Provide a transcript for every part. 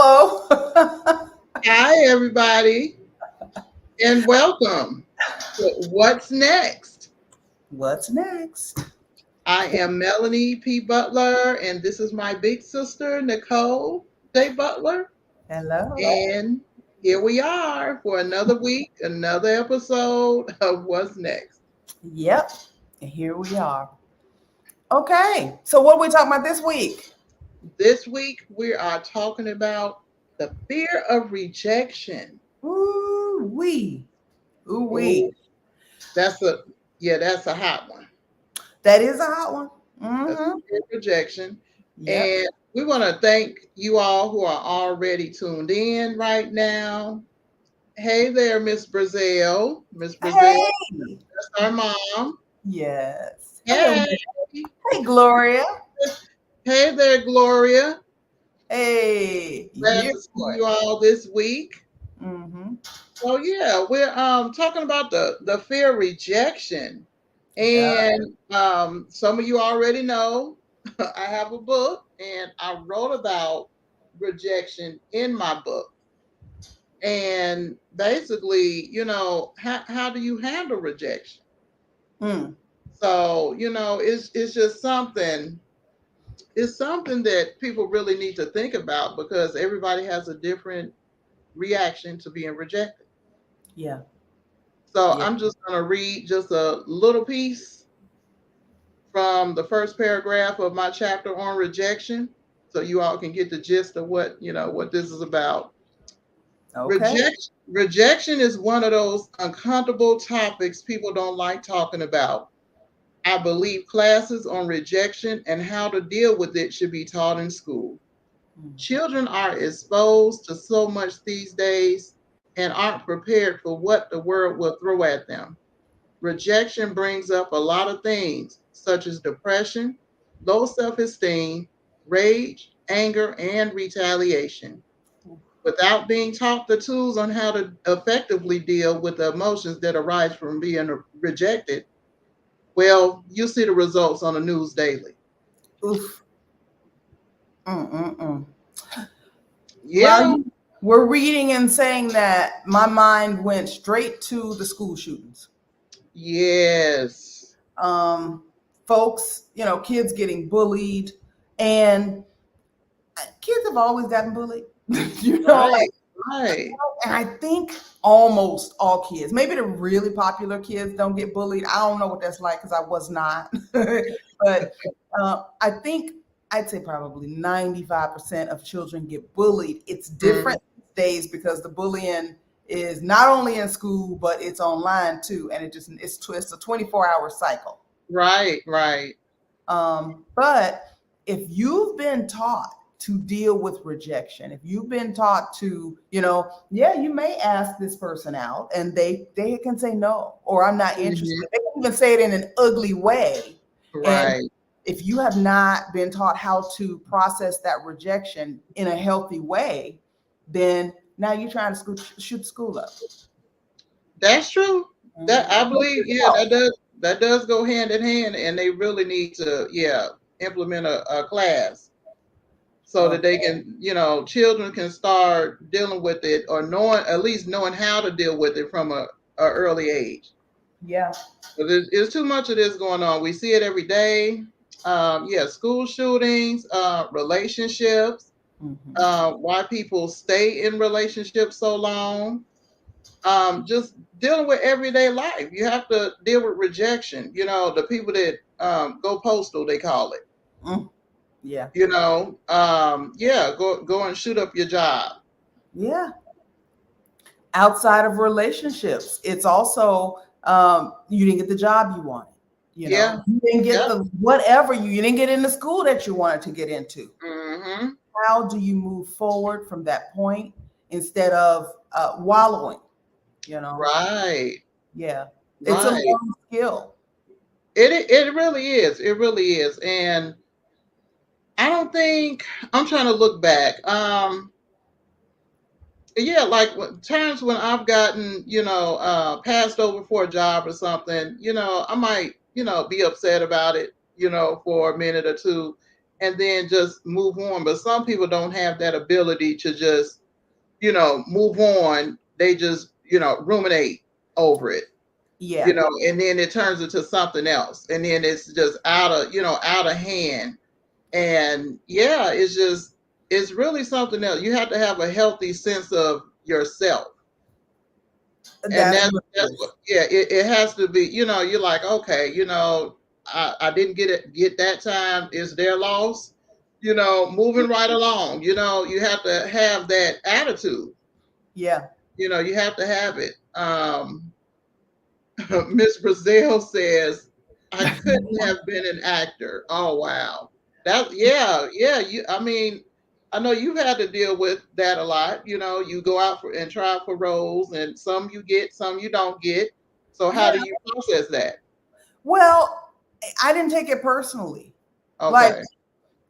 Hello. Hi, everybody, and welcome to What's Next. What's next? I am Melanie P. Butler, and this is my big sister, Nicole J. Butler. Hello. And here we are for another week, another episode of What's Next. Yep. And here we are. Okay. So what are we talking about this week? This week, we are talking about the fear of rejection. Ooh wee. Ooh Oh, wee. that's a that's a hot one. That is a hot one. That's Mm-hmm. the fear of rejection. Yep. And we want to thank you all who are already tuned in right now. Hey there, Miss Brazil. Miss Brazil, Hey. that's our mom. Yes. Hello. Hey. Hey, Gloria. Hey there, Gloria. Hey. Glad Yeah. to see you all this week. Mm-hmm. So yeah, we're talking about the fear of rejection. Yeah. And some of you already know I have a book and I wrote about rejection in my book. And basically, how do you handle rejection? Mm. So, it's just something that people really need to think about because everybody has a different reaction to being rejected. Yeah. So Yeah. I'm just gonna read just a little piece from the first paragraph of my chapter on rejection so you all can get the gist of what this is about. Okay. Rejection is one of those uncomfortable topics people don't like talking about. I believe classes on rejection and how to deal with it should be taught in school. Mm. Children are exposed to so much these days and aren't prepared for what the world will throw at them. Rejection brings up a lot of things, such as depression, low self esteem, rage, anger, and retaliation. Without being taught the tools on how to effectively deal with the emotions that arise from being rejected, well, you see the results on the news daily. Oof. Mm-mm-mm. While Yeah, you were reading and saying that, my mind went straight to the school shootings. yes, Um, Folks, kids getting bullied, and kids have always gotten bullied. right, Like, right. and I think almost all kids, maybe the really popular kids, don't get bullied. I don't know what that's like because I was not, but I think I'd say probably 95% of children get bullied. It's Mhm. different these days because the bullying is not only in school but it's online too, and it's a 24-hour cycle. Right, right. But if you've been taught to deal with rejection, if you've been taught to, yeah, you may ask this person out and they can say no, or I'm not Mhm. interested. They can even say it in an ugly way. And Right. if you have not been taught how to process that rejection in a healthy way, then now you're trying to shoot school up. That's true. That I Mhm. believe, yeah, that does go hand in hand, and they really need to, yeah, implement a class so that they Okay. can, children can start dealing with it or knowing at least knowing how to deal with it from a early age. Yeah. But there's too much of this going on. We see it every day. Yeah, school shootings, relationships, Hmm. why people stay in relationships so long, just dealing with everyday life. You have to deal with rejection. The people that go postal, they call it. Mm. Yeah. Yeah, go and shoot up your job. Yeah. Outside of relationships, it's also you didn't get the job you wanted. Yeah, You didn't get yep. the whatever you didn't get in the school that you wanted to get into. Hmm. How do you move forward from that point instead of wallowing? You know, Right, yeah, it's a right. long skill. It really is. It really is. And I don't think I'm trying to look back. Yeah, like times when I've gotten, passed over for a job or something, I might, be upset about it, for a minute or two. and then just move on. But some people don't have that ability to just, move on. They just, ruminate over it, Yeah. and then it turns into something else. And then it's just out of hand. And yeah, it's really something else. You have to have a healthy sense of yourself. And That's what it that's what, is. yeah, it has to be, you're like, okay, I didn't get that time, is their loss, moving right along. You have to have that attitude. Yeah. You have to have it. Miss Brazil says, I couldn't have been an actor. Oh wow. Yeah. I mean, I know you've had to deal with that a lot. You go out and try for roles, and some you get, some you don't get. So how Yeah. do you process that? Well, I didn't take it personally. Like Okay.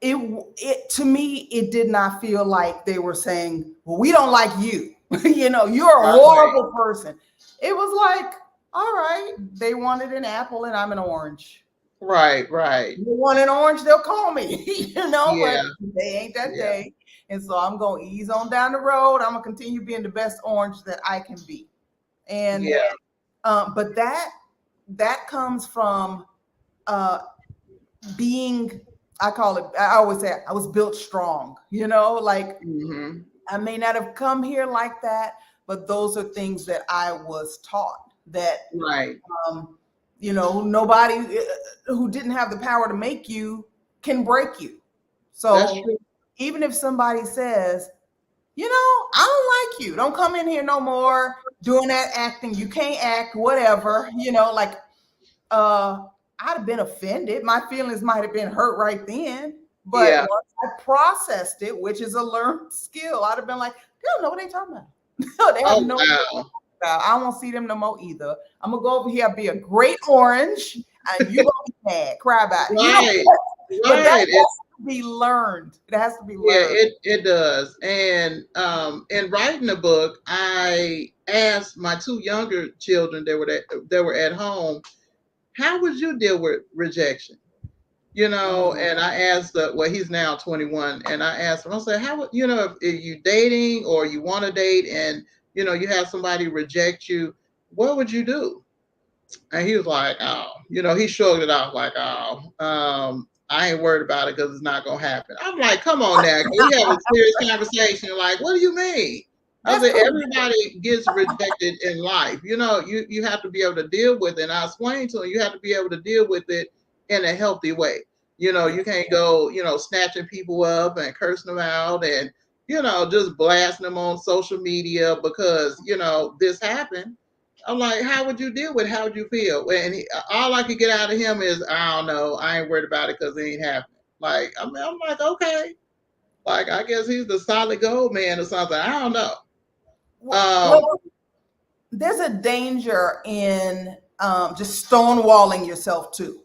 it to me, it did not feel like they were saying, "Well, we don't like you." You're a Right. horrible person. It was like, all right, they wanted an apple and I'm an orange. Right. Right. They want an orange, they'll call me, but Yeah. they ain't that Yeah. day. And so I'm gonna ease on down the road. I'm gonna continue being the best orange that I can be. And Yeah. but that comes from uh being, I call it, I always say I was built strong, like Hmm. I may not have come here like that, but those are things that I was taught that, Right. um, nobody who didn't have the power to make you can break you. That's So true. even if somebody says, I don't like you, don't come in here no more doing that acting, you can't act, whatever, like I'd have been offended. My feelings might have been hurt right then. But Yeah. once I processed it, which is a learned skill, I'd have been like, they don't know what they're talking about. They have Oh no idea. wow. I won't see them no more either. I'm gonna go over here, be a great orange, and you gonna be mad, cry about it. Right. But that Right. has to be learned. It has to be Yeah, learned. it does. And in writing the book, I asked my two younger children that were at home, how would you deal with rejection? Mm. And I asked, well, he's now 21, and I asked him, I said, how would, if you dating or you want to date, and you have somebody reject you, what would you do? And he was like, oh, he shrugged it off like, oh, I ain't worried about it because it's not gonna happen. I'm like, come on now, can we have a serious conversation? Like, what do you mean? I That's said, pretty. everybody gets rejected in life. You have to be able to deal with it. And I explained to him, you have to be able to deal with it in a healthy way. Yeah. You can't go, snatching people up and cursing them out and, just blasting them on social media because, this happened. I'm like, how would you deal with it? How would you feel? And all I could get out of him is, I don't know. I ain't worried about it because it ain't happening. Like, I'm like, okay. Like, I guess he's the solid gold man or something. I don't know. Um, Well, there's a danger in just stonewalling yourself too.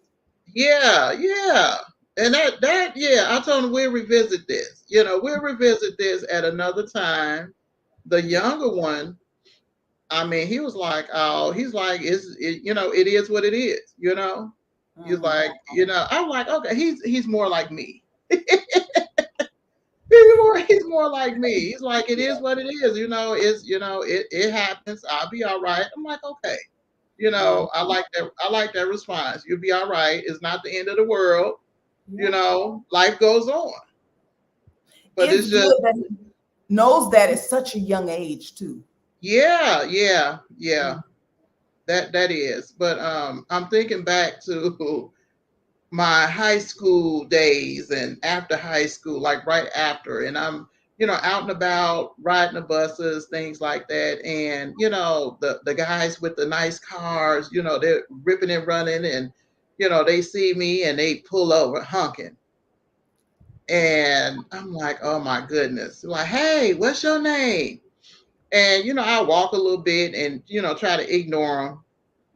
yeah, yeah. And yeah, I told him we'll revisit this. We'll revisit this at another time. The younger one, I mean, he was like, oh, he's like, it is what it is. He's Mm. like, I'm like, okay, he's more like me. He's more like me. He's like, it is what it is. It happens. I'll be all right. I'm like, okay. Mm. I like that. I like that response. You'll be all right. It's not the end of the world. Yeah. Life goes on. But It's it's just, good that he knows that at such a young age too. yeah, yeah, yeah. Mm. That is. But I'm thinking back to my high school days and after high school, like right after, and I'm, out and about riding the buses, things like that. And, the guys with the nice cars, they're ripping and running and, they see me and they pull over honking. And I'm like, oh my goodness. Like, hey, what's your name? And, I walk a little bit and, try to ignore them.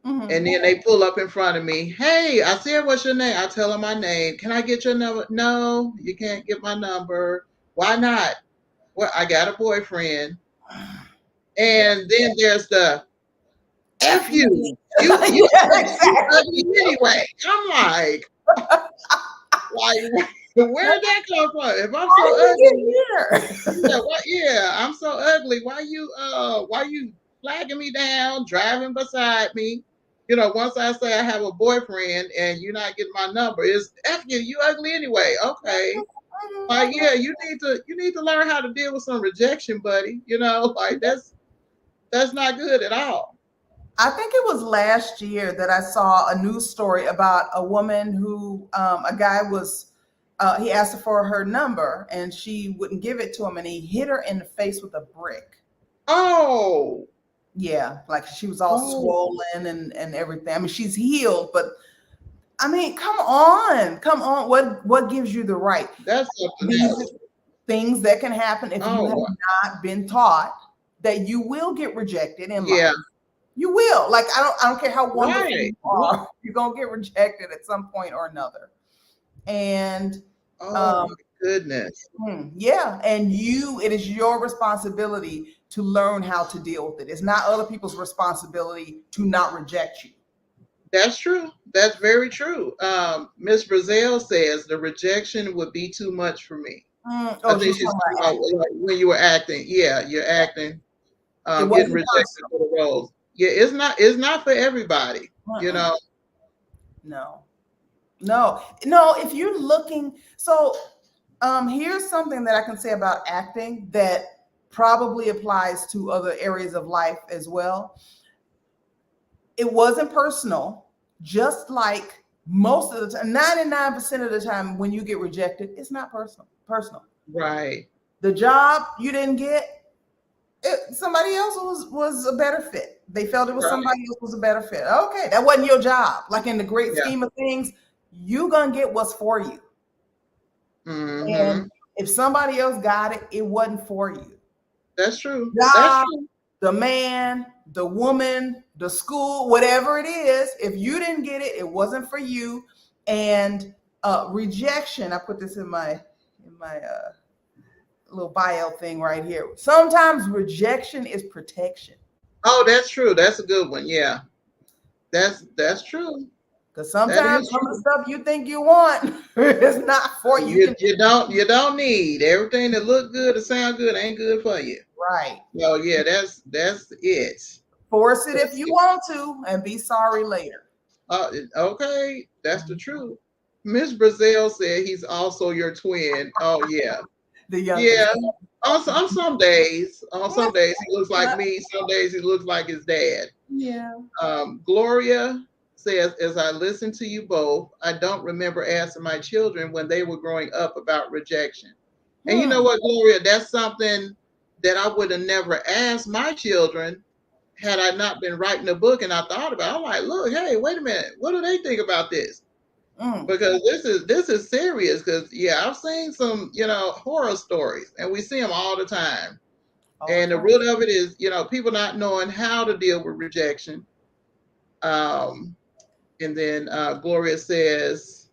And Mhm. then they pull up in front of me. Hey, I said, what's your name? I tell them my name. Can I get your number? No, you can't get my number. Why not? Well, I got a boyfriend. Yeah. And then there's the F F you. you. You Yeah, ugly exactly. anyway. I'm like, Where'd that come from? If I'm How so did we ugly, get here? yeah, what? Yeah, I'm so ugly. Why you flagging me down, driving beside me? Once I say I have a boyfriend and you're not getting my number, it's F you. You ugly anyway. Okay. Like, yeah, you need to learn how to deal with some rejection, buddy. Like that's not good at all. I think it was last year that I saw a news story about a woman who a guy was he asked her for her number and she wouldn't give it to him and he hit her in the face with a brick. Oh, Yeah, like she was all oh, swollen and everything. I mean, she's healed, but I mean, come on. What gives you the right? that's something These are else. things that can happen if you have Oh, not been taught that you will get rejected in life. yeah, You will. Like I don't care how wonderful right. you are, you're gonna get rejected at some point or another. And Oh um, my goodness. yeah, and it is your responsibility to learn how to deal with it. It's not other people's responsibility to not reject you. That's true. That's very true. Miss Brazil says the rejection would be too much for me. I Oh, think she's she's talking talking about about like, when you were acting. Yeah, you're acting, it getting wasn't rejected personal. for the roles. Yeah, it's not for everybody. You Mm-mm. know. No, no. If you're looking, so here's something that I can say about acting that probably applies to other areas of life as well. It wasn't personal, just like most of the time, 99% of the time when you get rejected, it's not personal. Personal. Right. The job you didn't get, somebody else was a better fit. They felt it was Right. somebody else was a better fit. Okay, that wasn't your job. Like in the great Yeah. scheme of things, you gonna get what's for you. And Mm-hmm. if somebody else got it, it wasn't for you. That's true. That's Job, true. the man, the woman, the school, whatever it is, if you didn't get it, it wasn't for you. And rejection, I put this in my little bio thing right here. Sometimes rejection is protection. Oh, that's true. That's a good one. Yeah. That's true. Because That sometimes is some of the true. stuff you think you want is not for you. You You can you don't need everything that look good or sound good ain't good for you. right. So yeah, that's it. Force it if That's you it. want to and be sorry later. Okay, that's the Mhm. truth. Miss Brazil said he's also your twin. Oh yeah, The youngest. yeah. Also, on some days he looks like me. Some days he looks like his dad. Yeah. Gloria says, as I listen to you both, I don't remember asking my children when they were growing up about rejection. And you know Hmm. what, Gloria, that's something that I would have never asked my children had I not been writing a book and I thought about it. I'm like, look, hey, wait a minute, what do they think about this? Mm. Because this is serious. Because yeah, I've seen some horror stories, and we see them all the time. All the And the time. root of it is people not knowing how to deal with rejection. Um, and then Gloria says,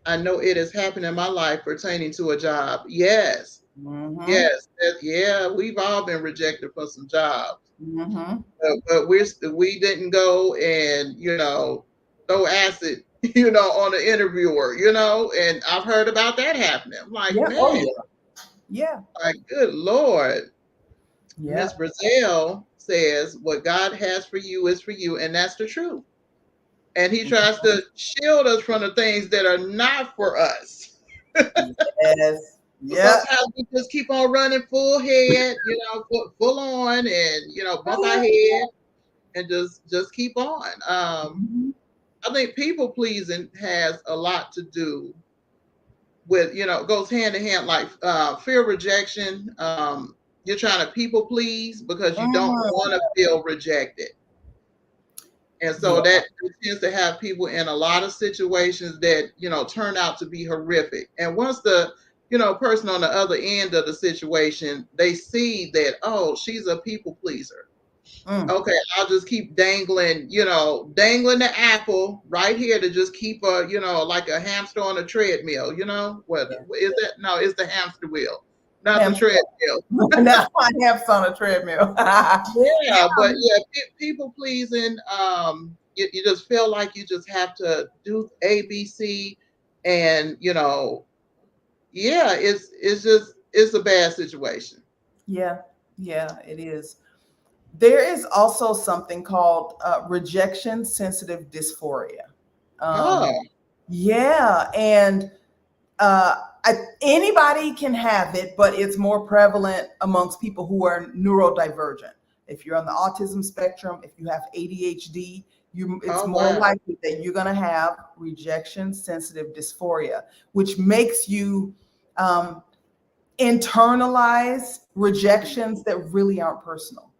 I know it has happened in my life pertaining to a job. Yes, Mm-hmm. yes, yeah, we've all been rejected for some jobs. Mm-hmm. But we didn't go and throw acid on the interviewer, and I've heard about that happening. I'm like, Yeah. Oh man, yeah. Yeah. like good Lord. Yeah. Miss Brazil says what God has for you is for you, and that's the truth. And he tries to shield us from the things that are not for us. Yes. Yeah. Sometimes we just keep on running full head, full on, and bump our head and just keep on. Mhm. I think people pleasing has a lot to do with goes hand in hand, like fear of rejection. You're trying to people please because you don't want to feel rejected. And so Yeah. that tends to have people in a lot of situations that turn out to be horrific. And once the person on the other end of the situation, they see that, oh, she's a people pleaser. Mm. Okay, I'll just keep dangling the apple right here to just keep like a hamster on a treadmill. What Yeah. is that? No, it's the hamster wheel, not the Hamster. treadmill. Now I have on a treadmill. Yeah, but yeah, people pleasing. You just feel like you just have to do A, B, C, and yeah, it's a bad situation. Yeah, yeah, it is. There is also something called rejection sensitive dysphoria. Um, Oh, yeah, and anybody can have it, but it's more prevalent amongst people who are neurodivergent. If you're on the autism spectrum, if you have ADHD, it's oh more wow. likely that you're going to have rejection sensitive dysphoria, which makes you um, internalize rejections that really aren't personal.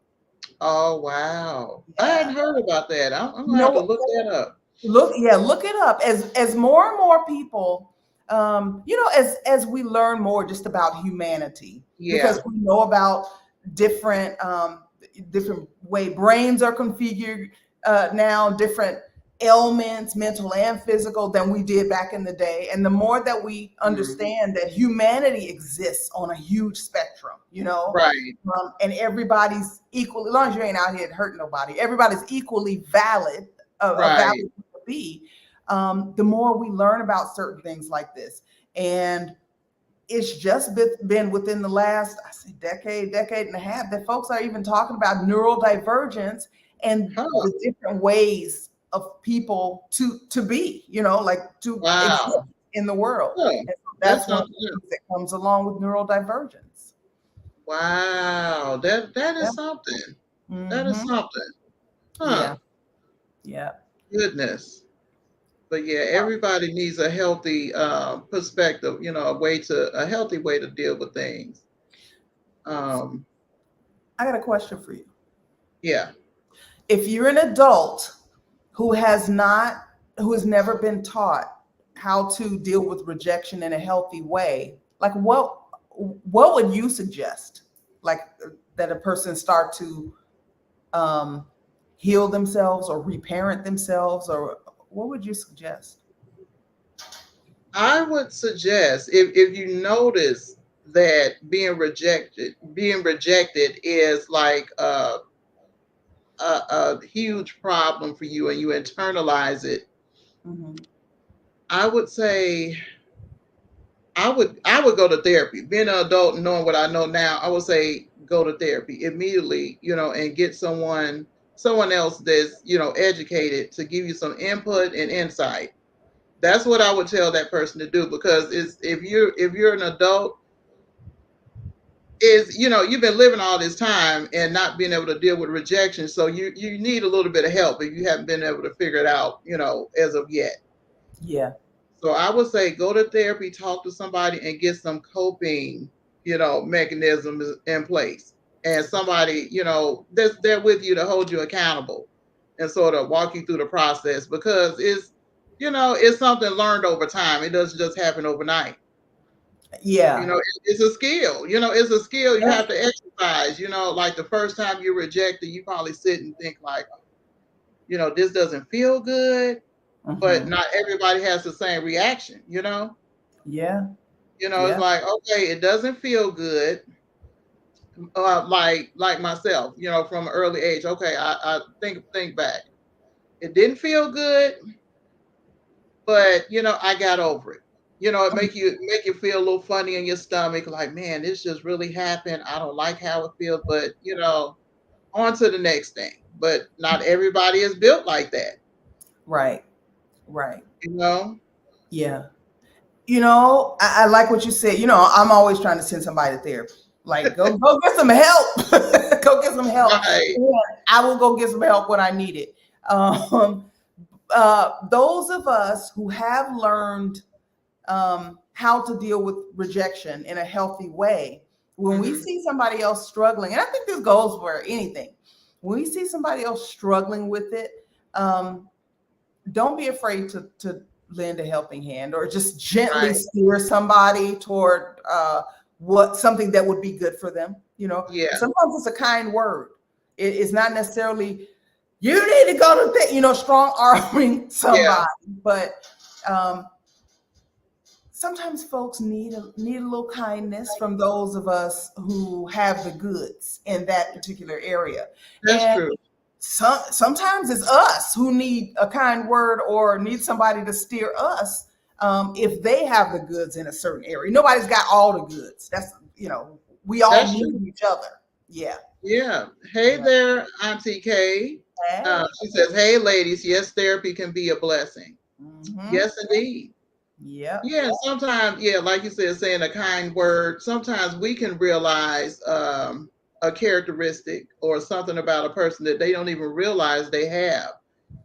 Oh wow. I Yeah. hadn't heard about that. I'm You gonna have to know, look that up. look it up. As more and more people, as we learn more just about humanity, because Yeah. we know about different different way brains are configured now, different ailments, mental and physical, than we did back in the day. And the more that we Mhm. understand that humanity exists on a huge spectrum, Right. and everybody's equal, as long as you ain't out here hurting nobody, everybody's equally valid, a valid Right. to be. The more we learn about certain things like this, and it's just been within the last, I say, decade and a half, that folks are even talking about neurodivergence and Huh. the different ways of people to be, like to exist Wow. in the world. Huh. And so That's that's one of something the new. things that comes along with neurodivergence. Wow. That Yeah. is something. That is Hmm. something. Huh. Yeah. Yeah. Goodness. But yeah, Yeah. everybody needs a healthy perspective, a healthy way to deal with things. Um, I got a question for you. yeah. If you're an adult who who has never been taught how to deal with rejection in a healthy way, like what would you suggest, like that a person start to um, heal themselves or reparent themselves, or what would you suggest? I would suggest if you notice that being rejected is like a huge problem for you and you internalize it, Hmm. I would say I would go to therapy. Being an adult and knowing what I know now, I would say go to therapy immediately, and get someone else that's, educated to give you some input and insight. That's what I would tell that person to do, because it's if you're an adult, is you've been living all this time and not being able to deal with rejection, so you need a little bit of help if you haven't been able to figure it out, as of yet. Yeah. So I would say go to therapy, talk to somebody, and get some coping, mechanisms in place. And somebody, that's there with you to hold you accountable and sort of walk you through the process, because it's something learned over time. It doesn't just happen overnight. Yeah. It's a skill. It's a skill you Yeah. have to exercise. Like the first time you're rejected, you probably sit and think like, this doesn't feel good, but Hmm. not everybody has the same reaction. Yeah. It's Yeah. like, okay, it doesn't feel good. Like myself, from an early age. Okay, I think back. It didn't feel good, but I got over it. It make you feel a little funny in your stomach, like, man, this just really happened. I don't like how it feels, but on to the next thing. But not everybody is built like that, Right. Right. you know. Yeah. I like what you said. I'm always trying to send somebody to therapy. Like, go get some help. Go get some help. Right. And I will go get some help when I need it. Um, those of us who have learned how to deal with rejection in a healthy way, when we Hmm. see somebody else struggling, and I think this goes for anything, when we see somebody else struggling with it, um, don't be afraid to lend a helping hand or just gently Right. steer somebody toward what something that would be good for them. Yeah. Sometimes it's a kind word. It's not necessarily you need to go to strong arming Yeah. somebody, but um, sometimes folks need a little kindness from those of us who have the goods in that particular area. That's And true. sometimes it's us who need a kind word or need somebody to steer us if they have the goods in a certain area. Nobody's got all the goods. That's, we all That's need true. each other. Yeah. Yeah. Hey Yeah. there, Auntie K. Hey. She says, "Hey, ladies. Yes, therapy can be a blessing. Mm-hmm. Yes, indeed. Yep. Yeah. Sometimes, yeah, like you said, saying a kind word. Sometimes we can realize a characteristic or something about a person that they don't even realize they have,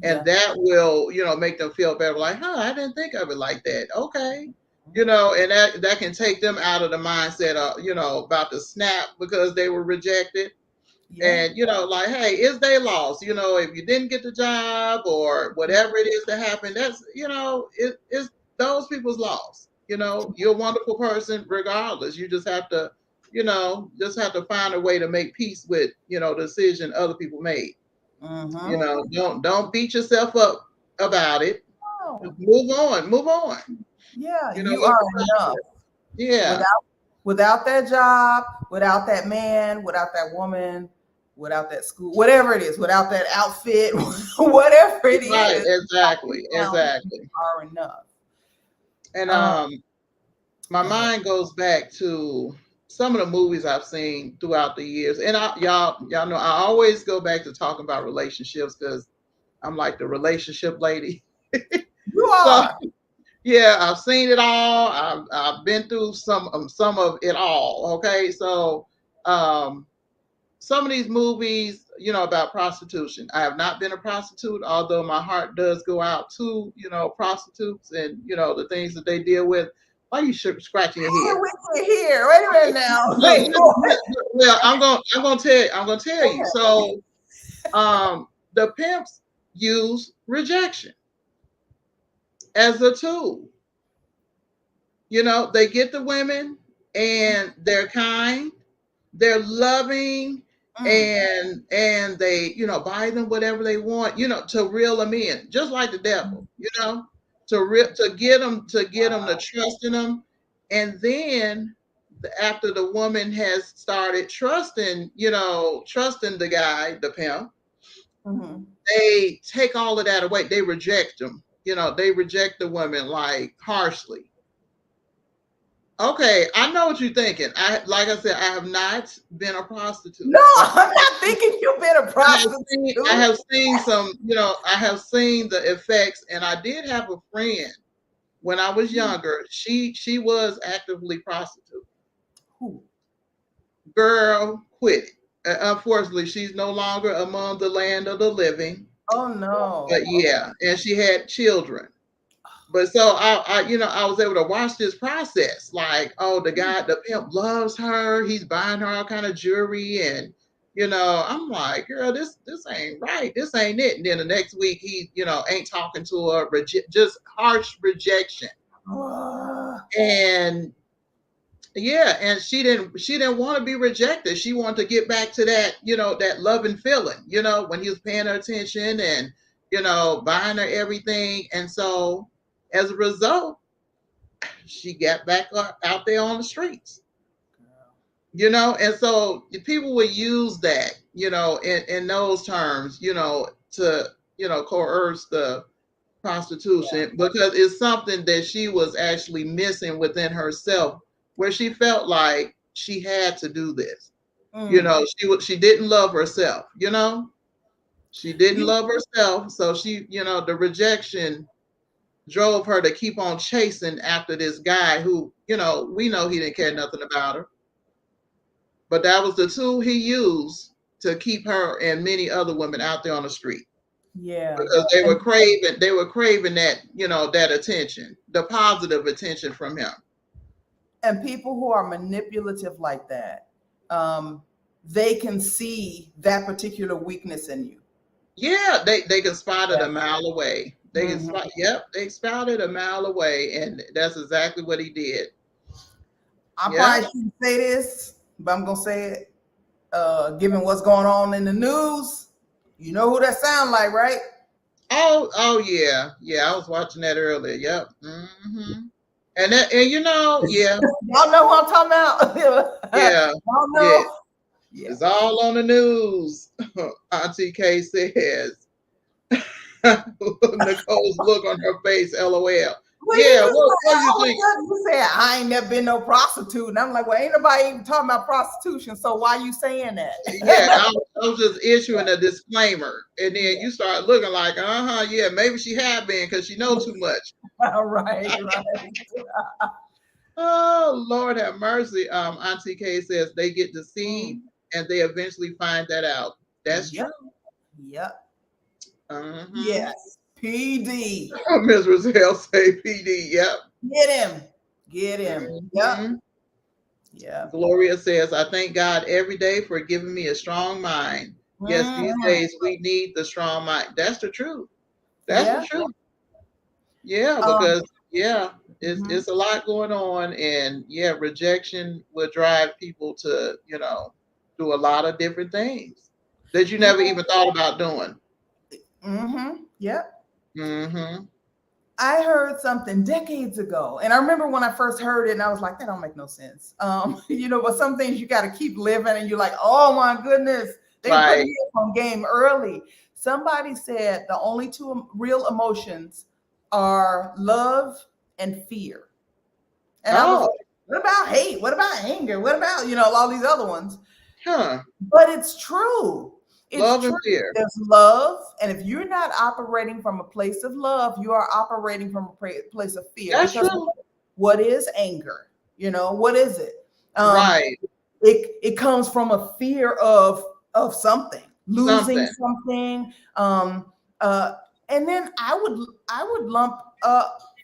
and Yeah. that will, make them feel better. Like, huh, I didn't think of it like that. Okay. And that can take them out of the mindset of, about to snap because they were rejected. Yeah. And, like, hey, it's their loss. If you didn't get the job or whatever it is that happened, that's, it's those people's loss. You're a wonderful person regardless. You just have to find a way to make peace with, the decision other people made. Mm-hmm. Don't beat yourself up about it. Oh, Move on, move on. yeah. You What's are the enough. process? Yeah, Without that job, without that man, without that woman, without that school, whatever it is, without that outfit, whatever it right, is, exactly, now you exactly. are enough. And Um, my go ahead. mind goes back to some of the movies I've seen throughout the years. And y'all know I always go back to talking about relationships because I'm like the relationship lady. You So are. yeah, I've seen it all. I've been through some of it all. Okay, so um, some of these movies, about prostitution. I have not been a prostitute, although my heart does go out to, prostitutes and, the things that they deal with. Why are you scratching your How head? did we get here? Wait a minute now. No, Wait, what? well, I'm gonna tell you. So, the pimps use rejection as a tool. They get the women and they're kind, they're loving, Mm, and they, buy them whatever they want, to reel them in, just like the devil, to get them to trust in them. And then after the woman has started trusting the guy, the pimp, mhm. they take all of that away. They reject them. They reject the woman like harshly. Okay, I know what you're thinking. Like I said, I have not been a prostitute, No, but I'm not thinking you've been a I prostitute. have seen some, I have seen the effects, and I did have a friend when I was younger. She was actively prostitute. Who? Girl, quit it. Unfortunately, she's no longer among the land of the living. Oh But no. yeah, and she had children. But so I was able to watch this process. Like, oh, the pimp loves her. He's buying her all kind of jewelry, and I'm like, girl, this ain't right. This ain't it. And then the next week, he, ain't talking to her. Just harsh rejection. Okay. And yeah, and she didn't want to be rejected. She wanted to get back to that, that loving feeling. When he was paying her attention and buying her everything. And so as a result, she got back out there on the streets. And so people would use that, in those terms, to coerce the prostitution, because it's something that she was actually missing within herself, where she felt like she had to do this. Mm. She didn't love herself. She didn't You, love herself, so she, the rejection drove her to keep on chasing after this guy who, we know he didn't care nothing about her. But that was the tool he used to keep her and many other women out there on the street, yeah. because they were And craving that, that attention, the positive attention from him. people who are manipulative like that, um, they can see that particular weakness in you. Yeah, they can spot it Yeah. a mile away. They can Mhm. spot, yep, they spotted a mile away, and that's exactly what he did. I Yep. probably shouldn't say this, but I'm gonna say it. Given what's going on in the news, you know who that sound like, right? Oh yeah, yeah. I was watching that earlier. Yep. And yeah, Y'all know who I'm talking about. yeah, Y'all yeah. know. Yeah. It's all on the news. Auntie K says, Nicole's look on her face, LOL. Well, you Yeah, just like, what do you all of a think? sudden you say, I ain't never been no prostitute. And I'm like, well, ain't nobody even talking about prostitution. So why you saying that? Yeah, I was just issuing a disclaimer, and then Yeah. you start looking like, yeah, maybe she had been because she know too much. Right. Oh Lord have mercy. Auntie K says they get deceived and they eventually find that out. That's Yep. true. Yep. Mm-hmm. Yes. PD. Ms. Roselle say PD. Yep. Get him. Get him. Yep. Mm-hmm. Yep. Gloria says, I thank God every day for giving me a strong mind. Yes, these Mhm. days we need the strong mind. That's the truth. That's the Yeah. truth. Yeah, Um, because yeah, mhm. it's a lot going on, and yeah, rejection will drive people to do a lot of different things that you Yeah. never even thought about doing. Yep. Mm-hmm. I heard something decades ago, and I remember when I first heard it, and I was like, "That don't make no sense." But some things you got to keep living, and you're like, "Oh my goodness, they put Right, me on game early." Somebody said the only two real emotions are love and fear, and I was oh, like, "What about hate? What about anger? What about all these other ones?" huh, But it's true. It's love true. and fear. There's love. And if you're not operating from a place of love, you are operating from a place of fear. That's Because true. what is anger? What is it? Um, Right, it comes from a fear of something, losing something. something. Uh, and then I would lump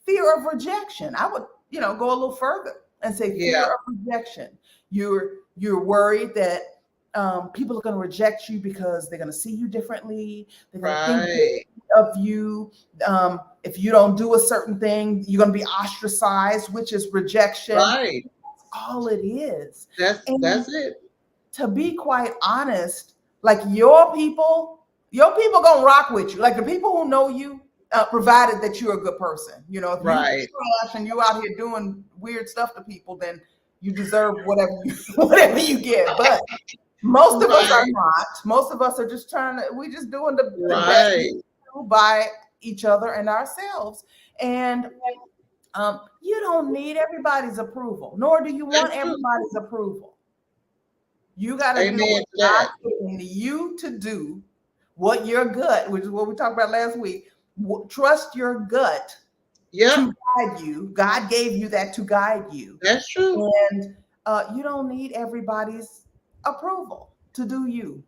fear of rejection. I would go a little further and say fear Yeah, of rejection. You're worried that people are going to reject you because they're going to see you differently. They're going to think right, of you. If you don't do a certain thing, you're going to be ostracized, which is rejection. right. All it is. That's And it. to be quite honest, like your people gonna rock with you. Like the people who know you, provided that you're a good person. If you Right, trash and you out here doing weird stuff to people, then you deserve whatever you whatever you get. But most of us are right, not. Most of us are just we just doing the best we right. can do by each other and ourselves. And you don't need everybody's approval, nor do you want That's true. everybody's approval. You got to do Amen what to God that. put in you to do, what your gut, which is what we talked about last week. Trust your gut Yep, to guide you. God gave you that to guide you. that's true. And you don't need everybody's approval to do you.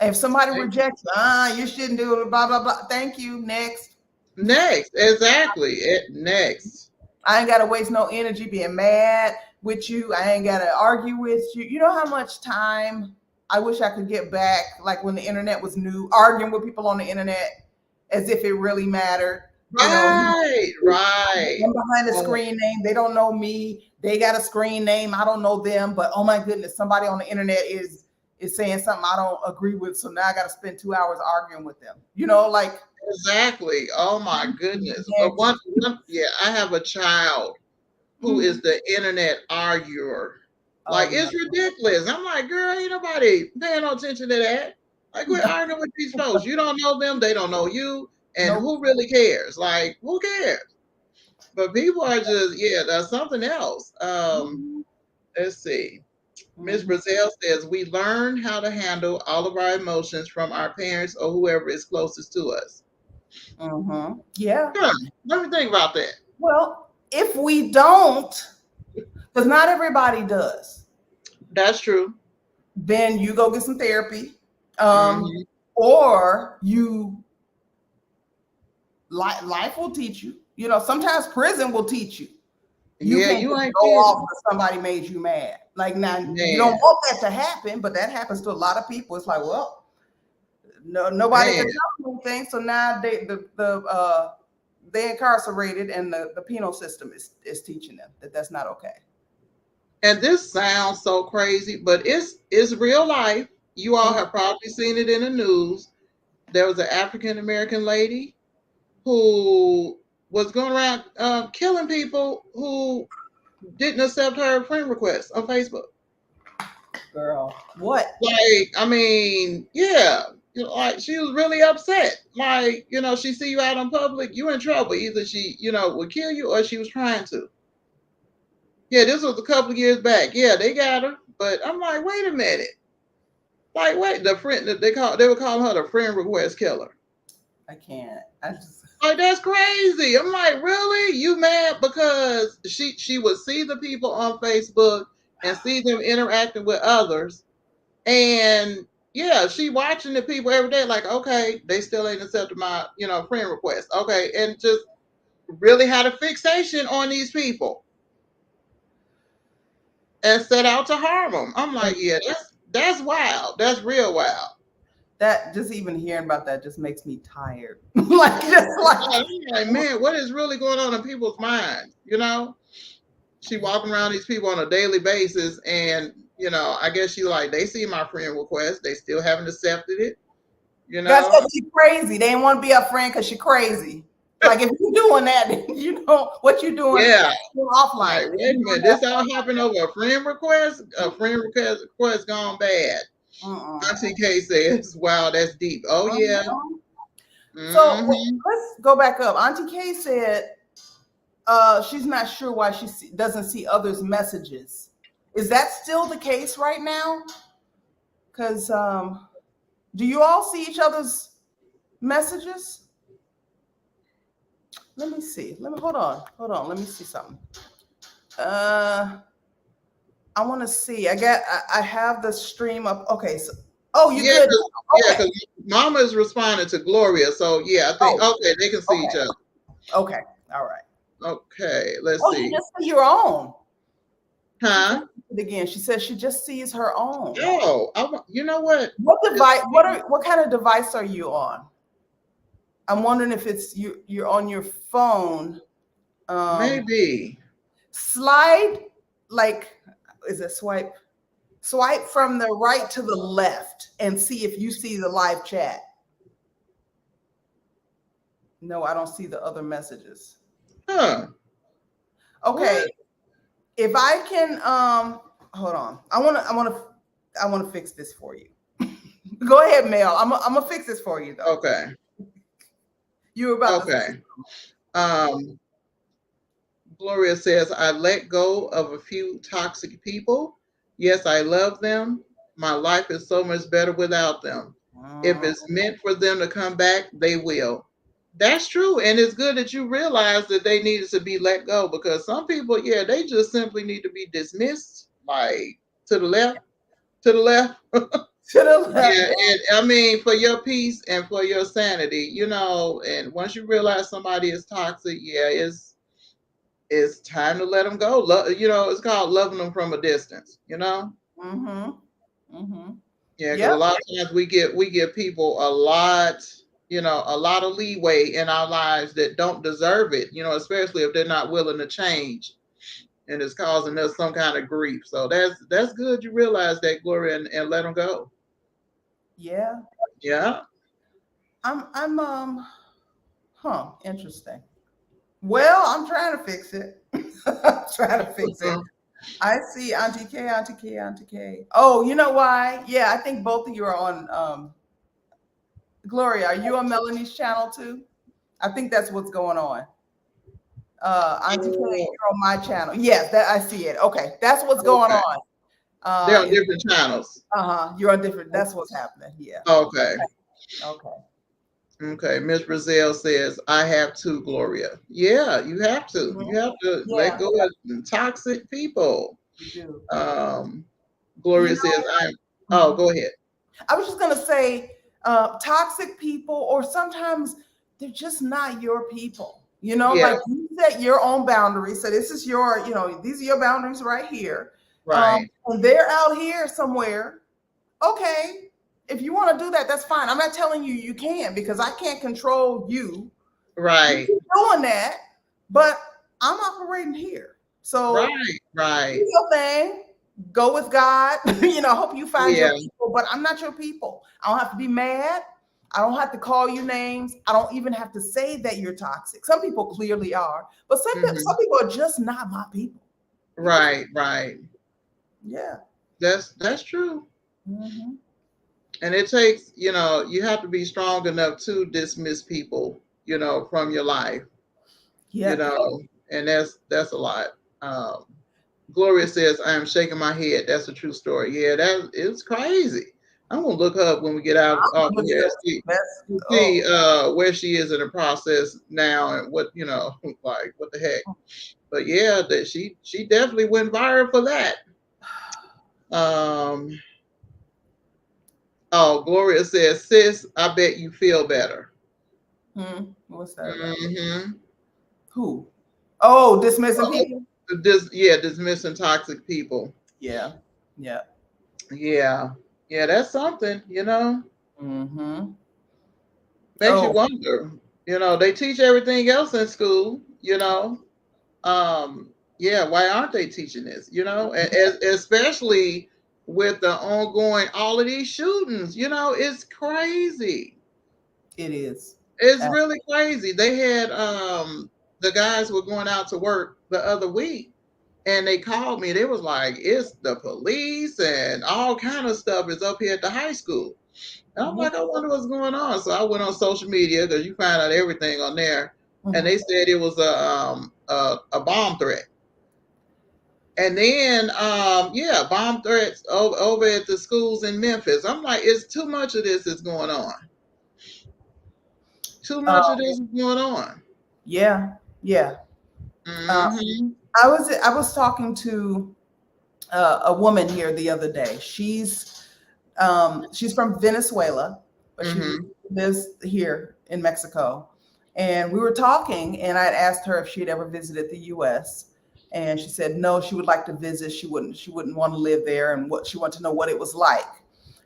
If somebody rejects you, you shouldn't do it, blah, blah, blah. Thank you. Next. Next, exactly. Next. I ain't got to waste no energy being mad with you. I ain't got to argue with you. You know how much time I wish I could get back, like when the internet was new, arguing with people on the internet as if it really mattered. Right, right. I'm behind a Oh, screen name. They don't know me. They got a screen name. I don't know them. But oh my goodness, somebody on the internet is saying something I don't agree with. So now I got to spend 2 hours arguing with them. Like exactly. Oh my goodness. But yeah, I have a child who is the internet arguer. Like oh it's no. ridiculous. I'm like, girl, ain't nobody paying no attention to that. Like we're arguing with these folks. You don't know them, they don't know you, and Nope. who really cares? Like, who cares? But people are just, yeah, that's something else. Let's see. Miss Mhm. Brazil says we learn how to handle all of our emotions from our parents or whoever is closest to us. Yeah. Huh, let me think about that. Well, if we don't, because not everybody does, That's true. then you go get some therapy, um, Hmm. or life will teach you. Sometimes prison will teach you. You Yeah, can't you just ain't go off kidding. because somebody made you mad. Like now, you don't Man, want that to happen, but that happens to a lot of people. It's like, well, no, nobody man. can tell them anything, so now they incarcerated, and the penal system is teaching them that that's not okay. And this sounds so crazy, but it's real life. You all have probably seen it in the news. There was an African American lady who was going around killing people who didn't accept her friend request on Facebook. Girl, what? Like, I mean, yeah. You know, like she was really upset. Like, you know, she see you out in public, you in trouble. Either she, you know, would kill you or she was trying to. Yeah, this was a couple of years back. Yeah, they got her. But I'm like, wait a minute. Like, wait, the friend that they were calling her the friend request killer. I can't. I just. Like, that's crazy. I'm like, really? You mad because she would see the people on Facebook and see them interacting with others. And yeah, she watching the people every day, like, okay, they still ain't accepted my, you know, friend request. Okay. And just really had a fixation on these people and set out to harm them. I'm like, yeah, that's wild. That's real wild. That just even hearing about that just makes me tired. Like just I'm like, man, what is really going on in people's minds? You know, she walking around these people on a daily basis, and you know, I guess she like they see my friend request, they still haven't accepted it. You that's know, what she crazy. They ain't want to be a friend because she crazy. Like if you're doing that, you know what you doing yeah. offline. Like, wait a minute, this all happened over a friend request? A friend request gone bad. Auntie K says, wow, that's deep. Oh, yeah. So Mm-hmm. let's go back up. Auntie K said she's not sure why she doesn't see others' messages. Is that still the case right now? Because do you all see each other's messages? Let me see. Let me hold on. Hold on. Let me see something. I want to see. I have the stream up. Okay. So you Yeah, good. yeah, Okay. because Mama is responding to Gloria. So, yeah, I think, okay, they can see each other. Okay. All right. Okay, let's Oh, see. you just see your own. Huh? Again, she says she just sees her own. Oh, you know what? What device? What kind of device are you on? I'm wondering if it's you're on your phone. Maybe. Slide, like, is it swipe? Swipe from the right to the left and see if you see the live chat. No, I don't see the other messages. Huh. Okay. What? If I can hold on. I want to fix this for you. Go ahead, Mel. I'm gonna fix this for you though. Okay. You were about to Okay. Gloria says, I let go of a few toxic people. Yes, I love them. My life is so much better without them. If it's meant for them to come back, they will. That's true. And it's good that you realize that they needed to be let go because some people, yeah, they just simply need to be dismissed, like to the left, to the left. to the left. Yeah, and I mean, for your peace and for your sanity, you know, and once you realize somebody is toxic, yeah, it's time to let them go. You know, it's called loving them from a distance. You know. Yeah, because a lot of times we give people a lot, you know, a lot of leeway in our lives that don't deserve it. You know, especially if they're not willing to change, and it's causing us some kind of grief. So that's good. You realize that, Gloria, and let them go. Yeah. Yeah. I'm interesting. Well, I'm trying to fix it. I'm trying to fix it. I see Auntie K, Auntie K, Auntie K. Oh, you know why? Yeah, I think both of you are on Gloria, are you on Melanie's channel too? I think that's what's going on. Auntie K, you're on my channel. Yes, that I see it. Okay, that's what's going on. They're on different channels. You're on different. That's what's happening. Yeah. Okay. Okay. Okay. Miss Brazil says, I have to, Gloria. Yeah, you have to. Mm-hmm. You have to let go of toxic people. You do. Gloria says, go ahead. I was just gonna say, toxic people, or sometimes they're just not your people. You know, like you set your own boundaries. So this is your, you know, these are your boundaries right here. Right. And they're out here somewhere. Okay, if you want to do that, that's fine. I'm not telling you you can, because I can't control you. Right. You're doing that, but I'm operating here. So right. Do your thing. Go with God. You know, I hope you find your people, but I'm not your people. I don't have to be mad. I don't have to call you names. I don't even have to say that you're toxic. Some people clearly are, but some people are just not my people. Right. Yeah. That's true. Mm-hmm. And it takes, you have to be strong enough to dismiss people, from your life, you Yep. know, and that's a lot. Um, Gloria says, I am shaking my head. That's a true story. Yeah, that it's crazy. I'm gonna look her up when we get out off of Look it here. up. That's See oh. where she is in the process now and what like what the heck. But yeah, that she definitely went viral for that. Um, oh, Gloria says, sis, I bet you feel better. What's that about? Mm-hmm. Who? Oh, dismissing Oh, people. dismissing toxic people. Yeah. Yeah. Yeah. Yeah, that's something. Mm-hmm. Makes you Oh, wonder. They teach everything else in school. Yeah, why aren't they teaching this? Especially with the ongoing all of these shootings, it's crazy. it is. It's really crazy. They had the guys were going out to work the other week and they called me. They was like, it's the police and all kind of stuff is up here at the high school. And I'm like, I wonder what's going on. So I went on social media because you find out everything on there. And they said it was a bomb threat. And then yeah, bomb threats over at the schools in Memphis. I'm like, it's too much of this is going on. Too much of this is going on. Yeah. Yeah. Uh, Mm-hmm. I was talking to a woman here the other day. She's from Venezuela, but she Mm-hmm. lives here in Mexico. And we were talking, and I had asked her if she had ever visited the U.S. And she said no, she would like to visit. She wouldn't want to live there, and what she wanted to know what it was like.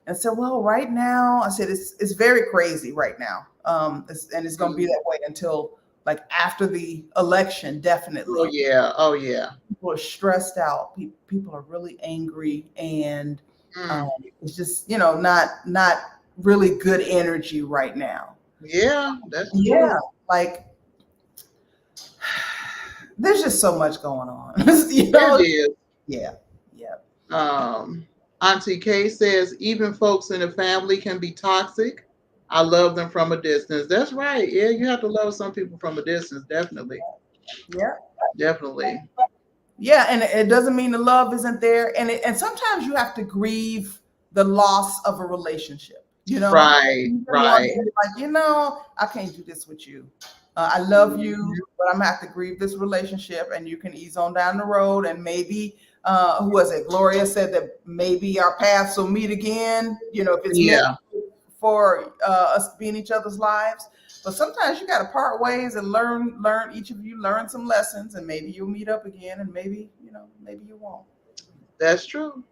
And I said, well, right now, I said it's very crazy right now, and it's going to be Mm-hmm. that way until like after the election, Oh definitely. yeah. Oh yeah. People are stressed out. People are really angry, and um, Mm. it's just not really good energy right now. Yeah, that's Yeah, true. like there's just so much going on. It is. Yeah, yeah, Um, Auntie Kay says even folks in the family can be toxic. I love them from a distance. That's right. Yeah, you have to love some people from a distance. Definitely. yeah, Definitely. yeah. And it doesn't mean the love isn't there. And sometimes you have to grieve the loss of a relationship. Right. You just want Right. to be like, I can't do this with you. I love you, Mhm. but I'm gonna have to grieve this relationship, and you can ease on down the road. And maybe, who was it? Gloria said that maybe our paths will meet again. If it's meant Yeah, for us to be in each other's lives. But sometimes you got to part ways and learn. Each of you learn some lessons, and maybe you'll meet up again, and maybe you won't. that's true.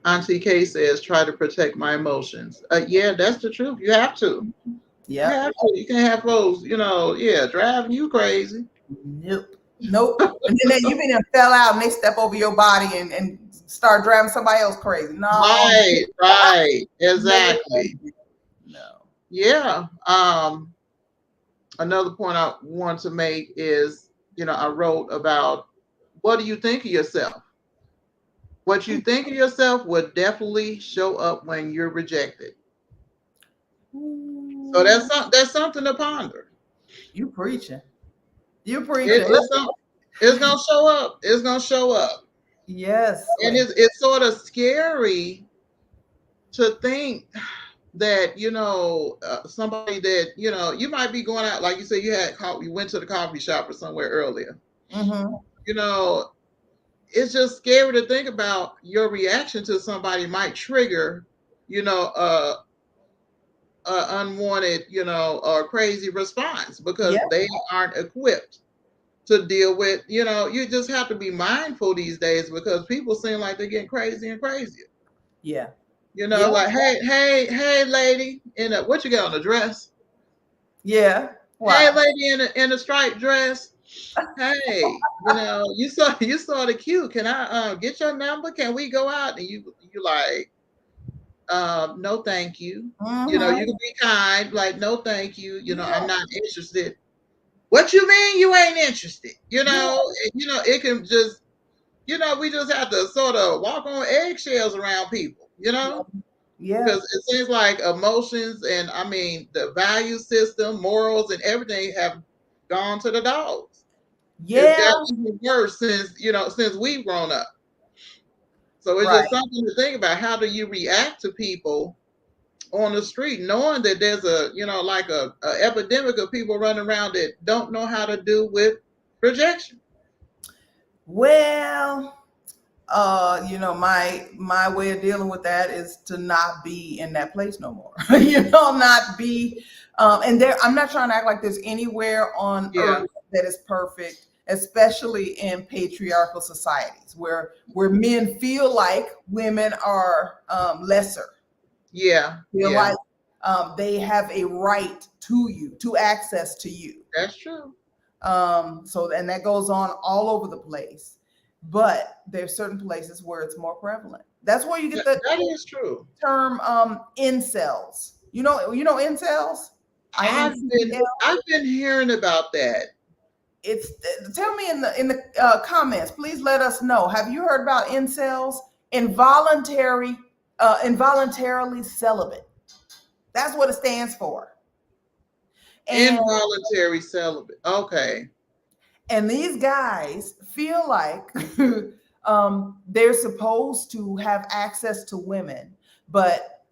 Auntie Kay says try to protect my emotions. Yeah, that's the truth. You have to. You Yep. have to. You can't have folks, yeah, driving you crazy. Nope. Nope. And then you been and fell out, and they step over your body and start driving somebody else crazy. No, Right, right. no, Exactly. no. Yeah. Another point I want to make is, I wrote about what do you think of yourself? What you think of yourself will definitely show up when you're rejected. So Ooh, that's something to ponder. you preaching. You It, preaching. it's some, it's gonna show up. It's gonna show up, Yes. and it's sort of scary to think that somebody that you might be going out like you said you went to the coffee shop or somewhere earlier. Mm-hmm. You know, it's just scary to think about your reaction to somebody might trigger, you know, uh, unwanted, or crazy response because Yeah. they aren't equipped to deal with. You just have to be mindful these days because people seem like they're getting crazy and crazier. Yeah. Yeah. Like, hey, lady, what you got on the dress? Yeah. Hey, Wow. lady in a striped dress. Hey, you saw the cute. Can I get your number? Can we go out? And you like, no, thank you. You Mm-hmm. can be kind, like, no, thank you. I'm not interested. What you mean you ain't interested? Yeah. It can just, we just have to sort of walk on eggshells around people. Yeah. Because it seems like emotions and I mean the value system, morals, and everything have gone to the dogs. It's Yeah. got even worse since since we've grown up. So it's Right. just something to think about. How do you react to people on the street, knowing that there's a like a epidemic of people running around that don't know how to do with rejection? Well, my way of dealing with that is to not be in that place no more. Not be and there I'm not trying to act like there's anywhere on Yeah, earth that is perfect, especially in patriarchal societies where men feel like women are lesser, yeah, feel yeah. like they have a right to access to you. That's true. So, and that goes on all over the place. But there's certain places where it's more prevalent. That's where you get the That is true. term incels. Incels? I've been INCEL. I've been hearing about that. It's tell me in the comments. Please let us know. Have you heard about incels? Involuntarily celibate. That's what it stands for. And Involuntary celibate. Okay. these guys feel like they're supposed to have access to women, but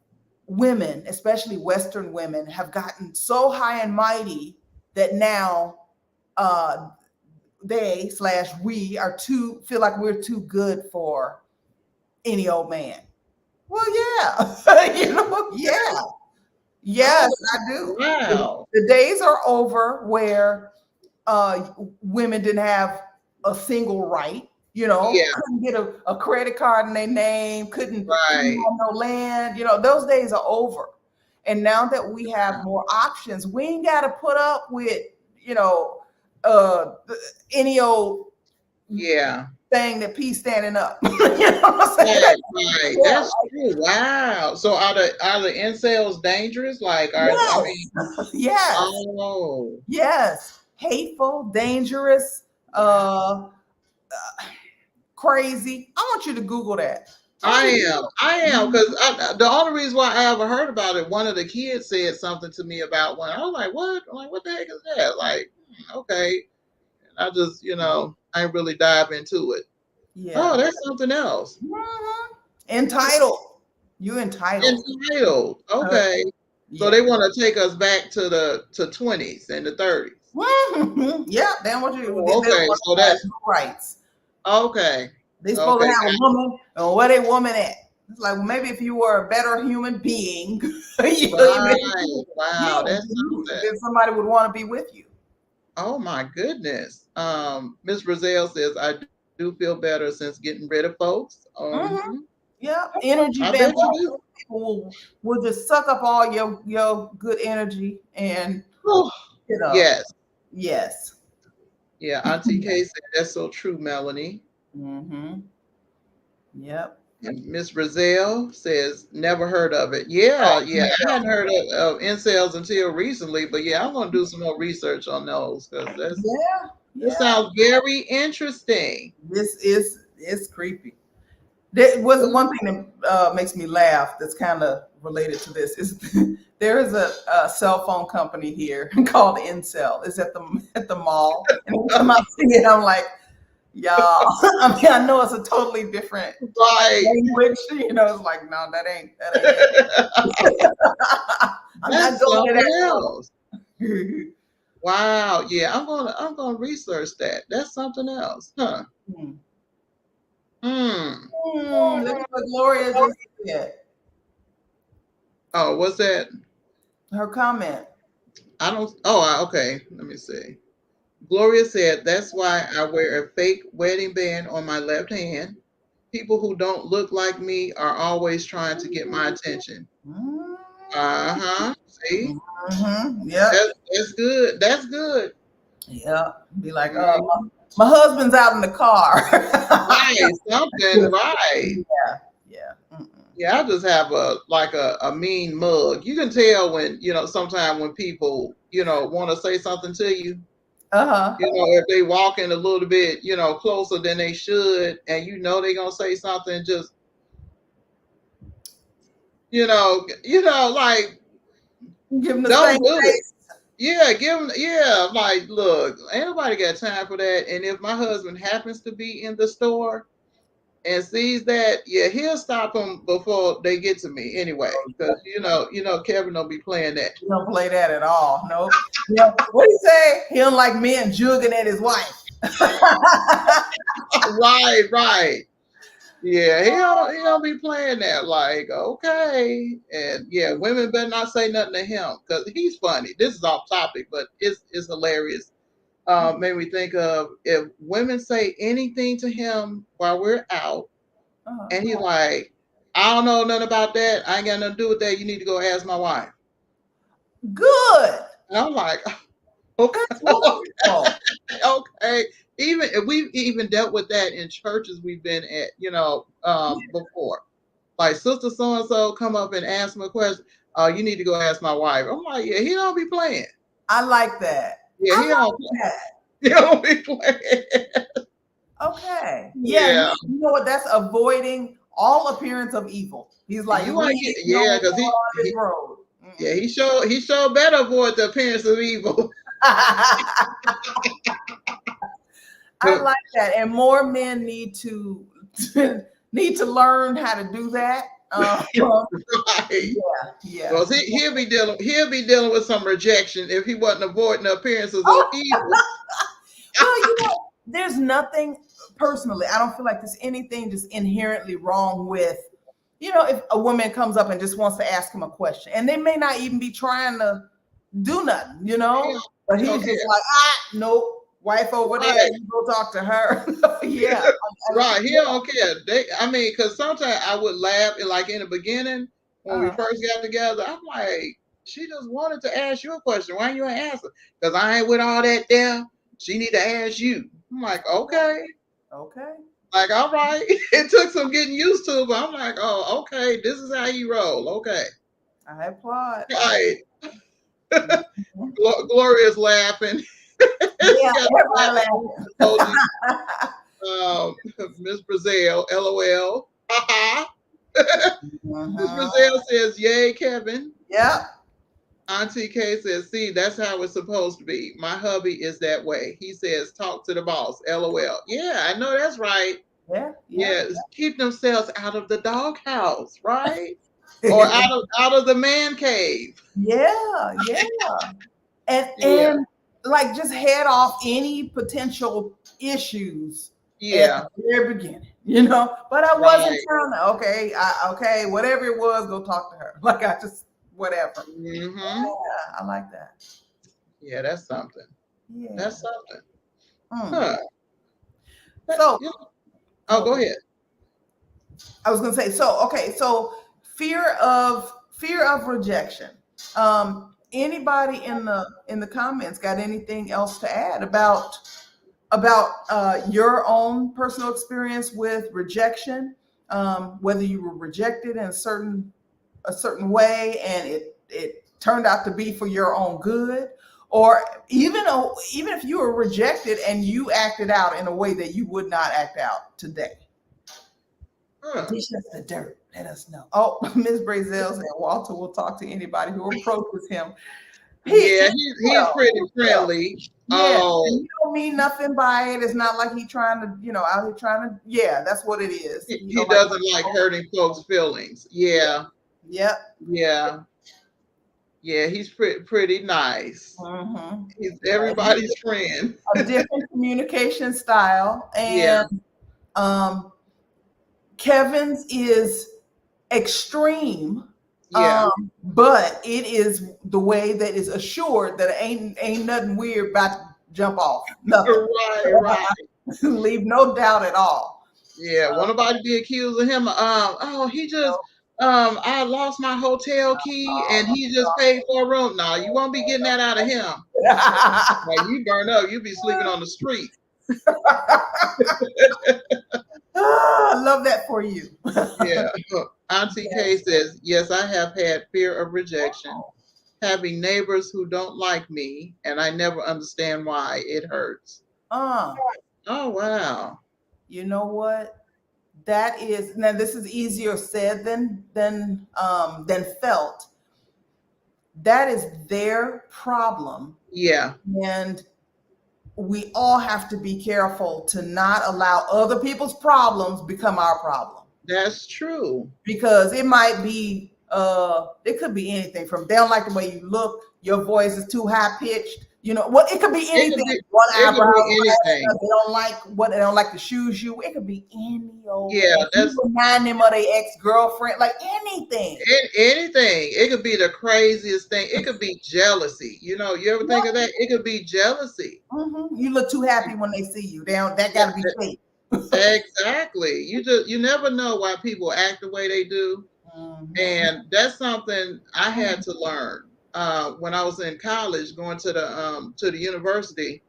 women, especially Western women, have gotten so high and mighty that now uh, they/we are too feel like we're too good for any old man. Well, yeah, yeah, Oh yes, I do. wow. The days are over where uh, women didn't have a single right. Yeah, Couldn't get a credit card in their name, couldn't right. have no land. Those days are over. And now that we have more options, we ain't got to put up with you know uh, any old Yeah. thing that P standing up. You know what I'm saying? Right, right. Yeah. That's true. Wow. So are the incels dangerous? Like I mean, Yes. Yes. oh, Yes. Hateful, dangerous, crazy. I want you to Google that. I want I you am. I am to. because the only reason why I ever heard about it, one of the kids said something to me about one. I was like, "What? I'm like, what the heck is that?" Like, okay. And I just, I really dive into it. Oh, Yeah. that's something else. Mhm. Entitled. You entitled. Entitled. Uh, Okay. So yeah. they want to take us back to the 20s and the 30s. Mhm. Yeah. They don't want you. They Oh, don't okay. want So to have that's no rights. okay. They supposed to Okay. have a woman. And where they woman at? It's like, well, maybe if you were a better human being, Right. yeah, Wow. That's something. then somebody would want to be with you. Oh my goodness. Miss Brazil says I do feel better since getting rid of folks. Hmm. Yeah, energy I bet you vampires. do. People will just suck up all your good energy and Oh, you know, yes. yes. Yeah. Auntie K said that's so true, Melanie. Mm-hmm. Yep. And Miss Brazil says never heard of it. Yeah, yeah. I hadn't heard of incels until recently, but yeah, I'm gonna do some more research on those because Yeah, that yeah. sounds very interesting. This is it's creepy. There was one thing that makes me laugh. That's kind of related to this. Is there is a cell phone company here called Incel. It's at the mall, and every time I see it, I'm like, y'all. I mean, I know it's a totally different Right. language. It's like, no, that ain't it. I'm not That's going to something that else. road. Wow. Yeah, I'm gonna research that. That's something else. Huh. Hmm. Hmm. Look at what Gloria just said. Oh, what's that? Her comment. I don't. Oh, okay. Let me see. Gloria said that's why I wear a fake wedding band on my left hand. People who don't look like me are always trying to get my attention. Uh-huh. See? Yep. That's good. That's good. Yep. Be like, Mhm. my husband's out in the car. Right. Something right. Yeah. Yeah. Mm-mm. Yeah, I just have a mean mug. You can tell when, sometimes when people, want to say something to you, Uh-huh. if they walk in a little bit, closer than they should, and they're gonna say something just Like Give them the don't same do it. face. Yeah, give them. Yeah, like look, ain't nobody got time for that. And if my husband happens to be in the store and sees that, yeah, he'll stop them before they get to me anyway. Because Kevin don't be playing that. He don't play that at all. Nope. What do you say? He don't like men jugging at his wife. Right, right. Yeah, he don't be playing that. Like, okay, and yeah, women better not say nothing to him because he's funny. This is off topic, but it's hilarious. Made me think of if women say anything to him while we're out, and he's like, I don't know nothing about that. I ain't got nothing to do with that. You need to go ask my wife. Good. And I'm like, okay, That's wonderful. okay. Even we've even dealt with that in churches we've been at, before. Like sister so and so come up and ask him a question. Oh, you need to go ask my wife. I'm like, yeah, he don't be playing. I like that. Yeah, I he don't. like that. He don't be playing. Okay. Yeah, Yeah, you know what? That's avoiding all appearance of evil. He's like, you want to please get don't because go on this he road. yeah he showed better avoid the appearance of evil. I like that, and more men need to need to learn how to do that. Right. Yeah. Because he'll be dealing with some rejection if he wasn't avoiding the appearances of evil. Well, there's nothing personally. I don't feel like there's anything just inherently wrong with, if a woman comes up and just wants to ask him a question, and they may not even be trying to do nothing, but he's Okay. just like, nope, wife over there, Right. you go talk to her. Yeah. Right. He don't care. Because sometimes I would laugh and like in the beginning when we first got together, I'm like, she just wanted to ask you a question. Why you ain't answer? Because I ain't with all that there. She need to ask you. I'm like, okay. Okay. Like, all right. It took some getting used to, but I'm like, oh, okay. This is how you roll. Okay. I applaud. Right. Mhm. Gloria's laughing. She Yeah, got everybody the laughing. Miss Brazil, LOL. Miss Mhm. Brazil says, "Yay, Kevin." Yep. Auntie K says, "See, that's how it's supposed to be. My hubby is that way." He says, "Talk to the boss." LOL. Yeah, I know that's right. Yeah. Yeah. Yes, keep themselves out of the doghouse, right? Or out of the man cave. Yeah. Yeah. and Yeah, and like just head off any potential issues at yeah, the very beginning, but I wasn't right. trying to. Okay, whatever it was, go talk to her. Like, I just, whatever. Hmm. Yeah, I like that. Yeah, that's something. Yeah. That's something. Mm. Huh. So, Oh, go ahead. I was gonna say, so fear of rejection. Anybody in the comments got anything else to add about your own personal experience with rejection? Whether you were rejected in a certain way and it turned out to be for your own good, or even if you were rejected and you acted out in a way that you would not act out today. Huh. Dish us the dirt. Let us know. Oh, Miss Brazil said Walter will talk to anybody who approaches him. Yeah, He he's will. pretty He will. friendly. Yeah. And Oh, you don't mean nothing by it. It's not like he trying to, out here trying to, yeah, that's what it is. he, You know, he like, doesn't like hurting folks' feelings. yeah. Yeah, Yep. yeah, yeah. He's pretty nice. Mm-hmm. He's Yeah. everybody's friend. A different communication style. Yeah, And um, Kevin's is extreme, yeah. but it is the way that is assured that ain't nothing weird about to jump off. Nothing. Right, right. Leave no doubt at all. Yeah. Won't nobody be accusing him? Oh, he just I lost my hotel key and he just paid for a room. No, you won't be getting that out of him. Like you burn up, you be sleeping on the street. I love that for you. Yeah. Auntie K Yes. says, yes, I have had fear of rejection, having neighbors who don't like me, and I never understand why it hurts. Uh, Oh, wow. you know what? that is, now this is easier said than felt. That is their problem, Yeah, and we all have to be careful to not allow other people's problems become our problem, that's true. because it might be it could be anything from they don't like the way you look, your voice is too high pitched, what, it could be It could anything. be One it could eyebrow, be anything. they don't like the shoes you, it could be any old Yeah, thing. You that's remind them of their ex-girlfriend, like anything. anything. It could be the craziest thing. It could be jealousy. You ever think of that? It could be jealousy. You look too happy when they see you. They don't, that got to be fake. Exactly. You never know why people act the way they do. And that's something I had to learn when I was in college, going to the university.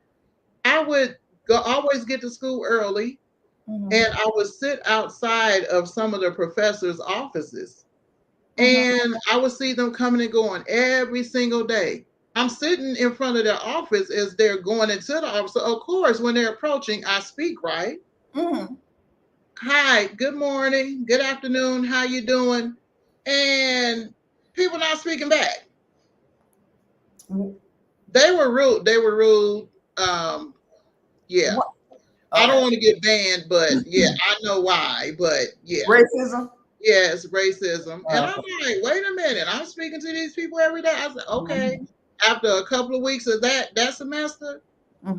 I would always get to school early, and I would sit outside of some of the professors' offices, and I would see them coming and going every single day. I'm sitting in front of their office as they're going into the office. So of course, when they're approaching, I speak, right? Hi, good morning, good afternoon, how you doing? And people not speaking back. They were rude. They were rude. Yeah. What? I don't Okay. want to get banned, but yeah, I know why. But yeah, Racism. yes, racism. And I'm Okay. like, wait a minute, I'm speaking to these people every day. I said, okay. After a couple of weeks of that semester,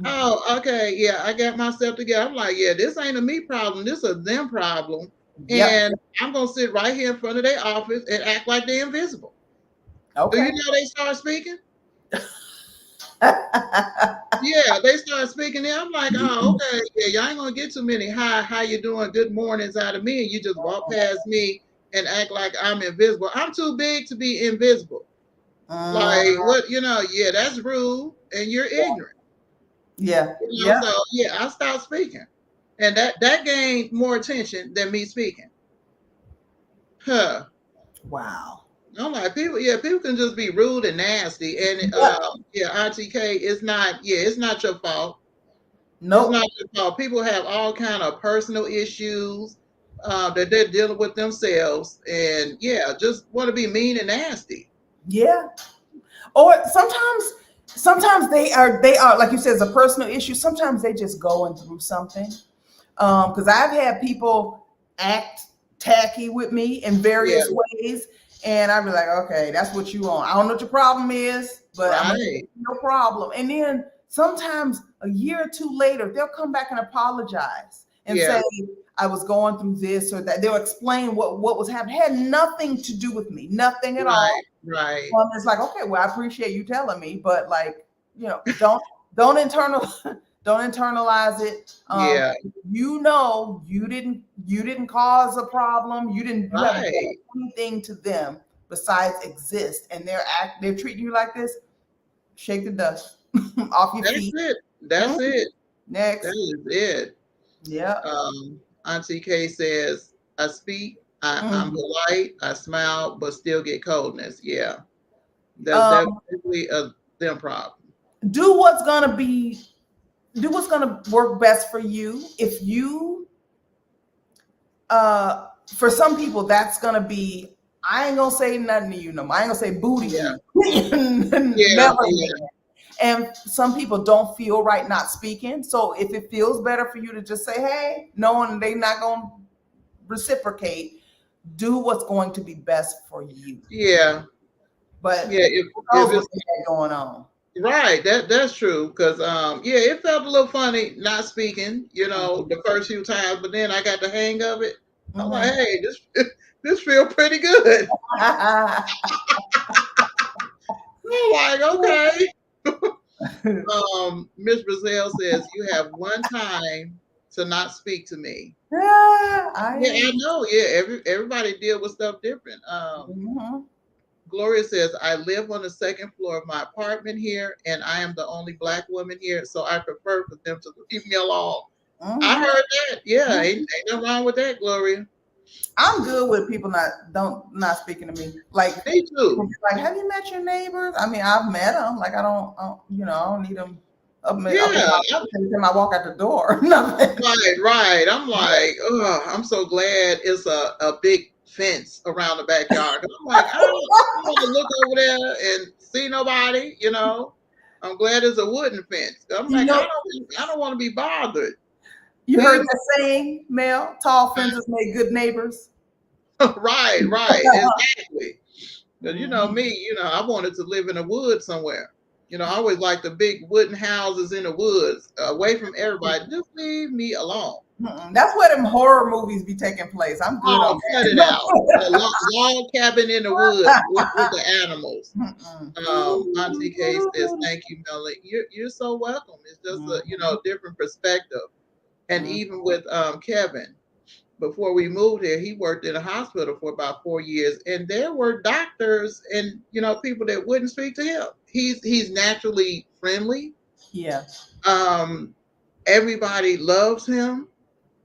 oh, okay, yeah, I got myself together. I'm like, yeah, this ain't a me problem. This is a them problem. Yep. And I'm gonna sit right here in front of their office and act like they're invisible. Do you Okay. know they start speaking? Yeah, they start speaking there. I'm like, oh, okay, yeah, y'all ain't gonna get too many hi, how you doing, good mornings out of me, and you just walk past me and act like I'm invisible. I'm too big to be invisible. Like what, yeah, that's rude and you're ignorant. Yeah. Yeah. So yeah, I stopped speaking. And that gained more attention than me speaking. Huh. Wow. I'm like, people can just be rude and nasty. And Yep. yeah, RTK, it's not your fault. It's Nope. not your fault. People have all kind of personal issues that they're dealing with themselves, and yeah, just want to be mean and nasty. Yeah. Or sometimes they are like you said, it's a personal issue. Sometimes they just going through something. Because I've had people act tacky with me in Yeah, various ways, and I'd be like, okay, that's what you want. I don't know what your problem is, but I'm gonna right. no problem. And then sometimes a year or two later, they'll come back and apologize and Yeah, say, I was going through this or that. They'll explain what was happening. It had nothing to do with me, nothing at all. right, right. It's like, okay, well, I appreciate you telling me, but like, don't internal, don't internalize it. Yeah, You didn't cause a problem. You haven't done right. anything to them besides exist, and they're treating you like this. Shake the dust off your That's feet. it. That's it. That Next. is it. Yeah. Auntie K says, I speak, I'm Mhm. polite, I smile, but still get coldness. Yeah, that's Um, definitely a them problem. do what's gonna be do what's gonna work best for you. If you for some people that's gonna be, I ain't gonna say nothing to you no more. I ain't gonna say booty Yeah, you. yeah, Never yeah, again. And some people don't feel right not speaking. So if it feels better for you to just say, hey, knowing they not gonna reciprocate, do what's going to be best for you. yeah, But yeah. who If knows what it's they got going on? right, that's true. Because yeah, it felt a little funny not speaking. The first few times, but then I got the hang of it. I'm like, Mhm. hey, this this feel pretty good. I'm like, okay. Miss Brazil says you have one time to not speak to me. Yeah, Yeah, I. I know. Yeah, everybody deal with stuff different. Mhm. Gloria says I live on the second floor of my apartment here, and I am the only Black woman here, so I prefer for them to leave me alone. I Mhm. heard that. Yeah, Mhm. ain't nothing wrong with that, Gloria. I'm good with people not speaking to me. Like Me people too. be like, "Have you met your neighbors?" I mean, I've met them. Like I don't need them. Up in my Yeah, every time I walk out the door. Nothing. right. I'm like, oh, I'm so glad it's a big fence around the backyard. 'Cause I'm like, I don't want to look over there and see nobody, you know. I'm glad it's a wooden fence. I'm You like, know, I don't want to be bothered. you heard Leave me. that saying, Mel? Tall fences make good neighbors. Right, exactly. Because you know Mhm. me, I wanted to live in a wood somewhere. I always like the big wooden houses in the woods, away from everybody. Just leave me alone. Mm-mm. That's where them horror movies be taking place. I'm good on Oh, cut it out. A that. log cabin in the woods with the animals. Mm-mm. Auntie Kay says, "Thank you, Melanie. You're so welcome. It's just a Mhm. different perspective." And Mhm. even with Kevin, before we moved here, he worked in a hospital for about 4 years, and there were doctors and people that wouldn't speak to him. He's naturally friendly. Yeah. Um, Everybody loves him.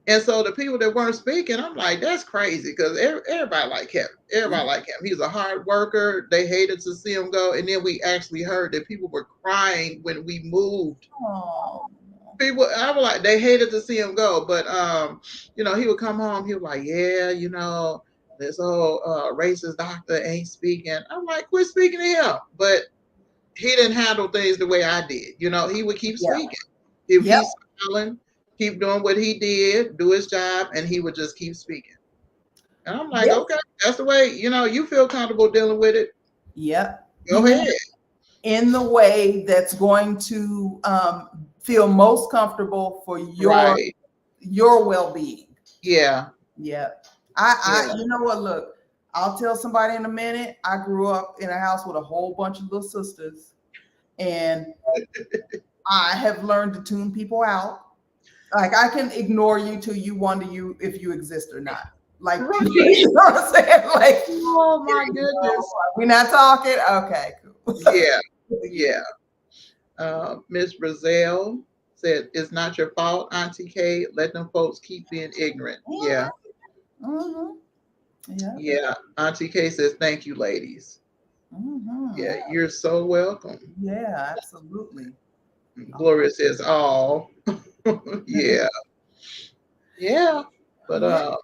And so the people that weren't speaking, I'm like, that's crazy because everybody like him. Everybody like him. He's a hard worker. They hated to see him go. And then we actually heard that people were crying when we moved. Oh. People, I was like, they hated to see him go. But he would come home. He was like, yeah, this whole racist doctor ain't speaking. I'm like, quit speaking to him. But he didn't handle things the way I did. He would keep Yeah. speaking. If Yep. he's smiling, keep doing what he did, do his job, and he would just keep speaking. And I'm like, Yes. okay, that's the way, you feel comfortable dealing with it. Yep. Go ahead. In the way that's going to feel most comfortable for Right. your well-being. Yeah. Yeah. Yeah. You know what? Look, I'll tell somebody in a minute. I grew up in a house with a whole bunch of little sisters, and I have learned to tune people out. Like I can ignore you till you wonder you if you exist or not. Like Right. you know what I'm saying? Like Oh my goodness. we're not talking. Okay, cool. Yeah. Yeah. Miss Brazil said, it's not your fault, Auntie K. Let them folks keep being ignorant. Yeah. Mhm. Yeah. Yeah. Auntie K says, thank you, ladies. Hmm. Yeah, you're so welcome. Yeah, absolutely. Gloria says, oh, yeah, yeah. But Yeah.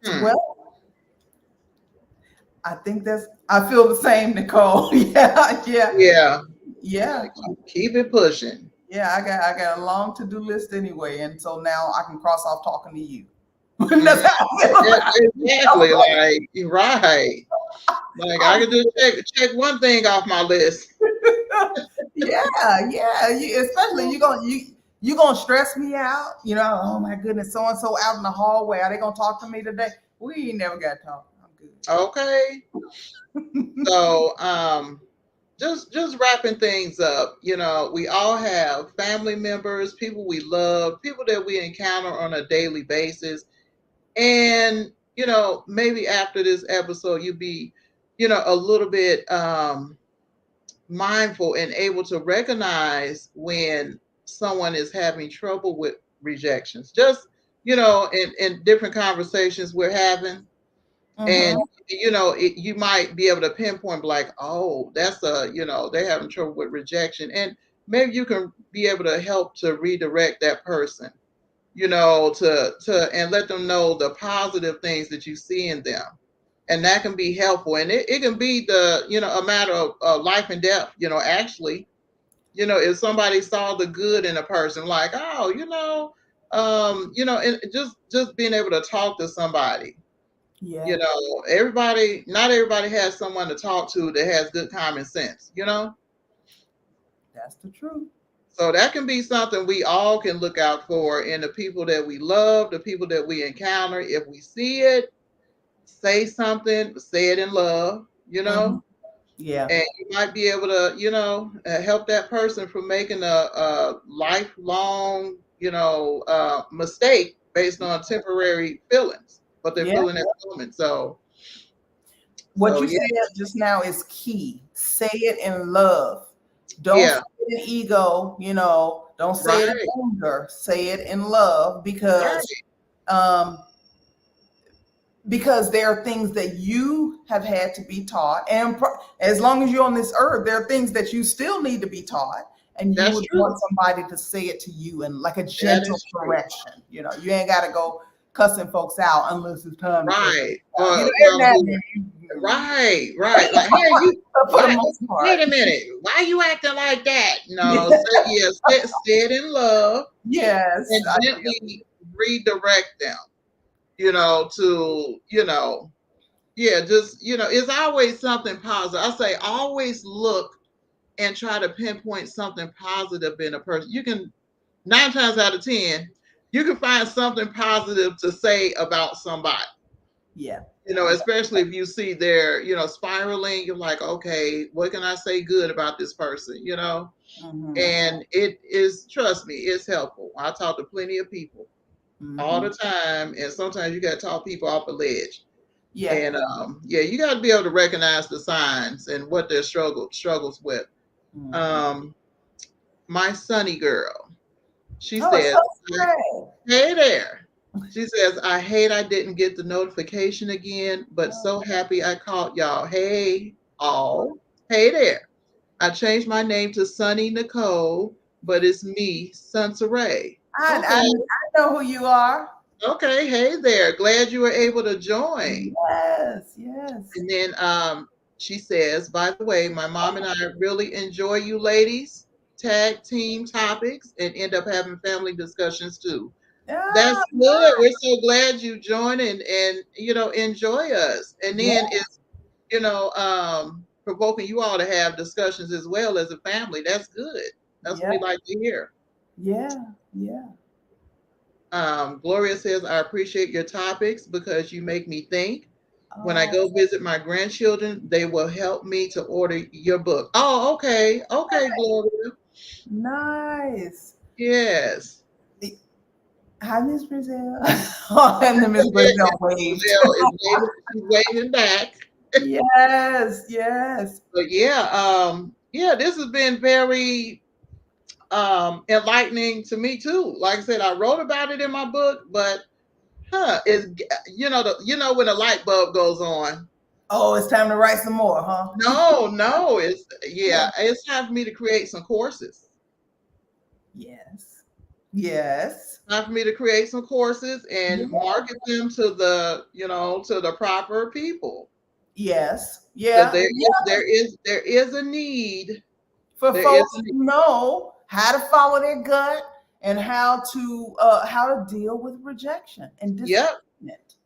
hmm, Well, I think I feel the same, Nicole. Yeah, yeah, yeah, yeah. yeah. Keep it pushing. Yeah, I got a long to-do list anyway, and so now I can cross off talking to you. Mhm. That's how I feel about Exactly. it. Like, you're right. Like, I I'm can just check one thing off my list. yeah, yeah. Especially you gonna stress me out. You know, oh my goodness, so and so out in the hallway. Are they gonna talk to me today? We ain't never got to talk. I'm Okay. good. So, just wrapping things up. We all have family members, people we love, people that we encounter on a daily basis. And maybe after this episode you be a little bit mindful and able to recognize when someone is having trouble with rejections, just in different conversations we're having. And Hmm. you might be able to pinpoint like, oh, that's they're having trouble with rejection, and maybe you can be able to help to redirect that person, to and let them know the positive things that you see in them. And that can be helpful. And it can be a matter of life and death, actually. If somebody saw the good in a person, like, oh, and just being able to talk to somebody. Yeah, Not everybody has someone to talk to that has good common sense. that's the truth. So that can be something we all can look out for in the people that we love, the people that we encounter. If we see it, say something, say it in love. Hmm. Yeah, And you might be able to, help that person from making a lifelong, mistake based on temporary feelings, but they're yeah. feeling at the moment. So, What you yeah, said just now is key. Say it in love. Don't say yeah, it in ego. Don't say it in right, anger. Say it in love right, because um, because there are things that you have had to be taught, and as long as you're on this earth, there are things that you still need to be taught, and you That's would true. want somebody to say it to you in like a That gentle is true. correction. You know, you ain't got to go cussing folks out unless it's time to cuss Right. them out. You know, Well, and that, right, right. Like, hey, you, for the why, most part. wait a minute. Why you acting like that? No, say it in love Yes, and I feel you. gently redirect them, to, yeah, just, it's always something positive. I say always look and try to pinpoint something positive in a person. You can, 9 times out of 10, you can find something positive to say about somebody. Yeah. Especially if you see they're, spiraling, you're like, okay, what can I say good about this person? Mm-hmm. And it is, trust me, it's helpful. I talk to plenty of people all Mm-hmm. the time, and sometimes you got to talk people off the ledge. Yeah. And yeah, you got to be able to recognize the signs and what their struggles with. Mm-hmm. Um, my Sunny girl, she Oh, it's says, so great. hey there. She says, I hate I didn't get the notification again, but so happy I caught y'all. Hey, all. Hey there. I changed my name to Sunny Nicole, but it's me, Sunsaray. Okay. I know who you are. Okay. Hey there. Glad you were able to join. Yes, yes. And then she says, by the way, my mom and I really enjoy you ladies, tag team topics, and end up having family discussions too. Yeah, That's good. We're so glad you joined and enjoy us. And then yeah, it's provoking you all to have discussions as well as a family. That's good. That's what yeah, we like to hear. yeah, yeah. Gloria says, I appreciate your topics because you make me think. When I Oh, go visit my grandchildren, they will help me to order your book. Oh, okay. Okay, Gloria. nice. Yes. Hi, Miss Brazil. Oh, and then Miss Brazil waved. Giselle is waving, she's waving back. Yes, yes. But yeah, yeah, this has been very enlightening to me too. Like I said, I wrote about it in my book, but is when a light bulb goes on. Oh, it's time to write some more, huh? No, it's time for me to create some courses. Yes. Yes. Time for me to create some courses Yeah. and market them to the proper people. Yes. Because Yeah. there is a need. For There is folks a need. who know how to follow their gut and how to deal with rejection and Yep. disappointment.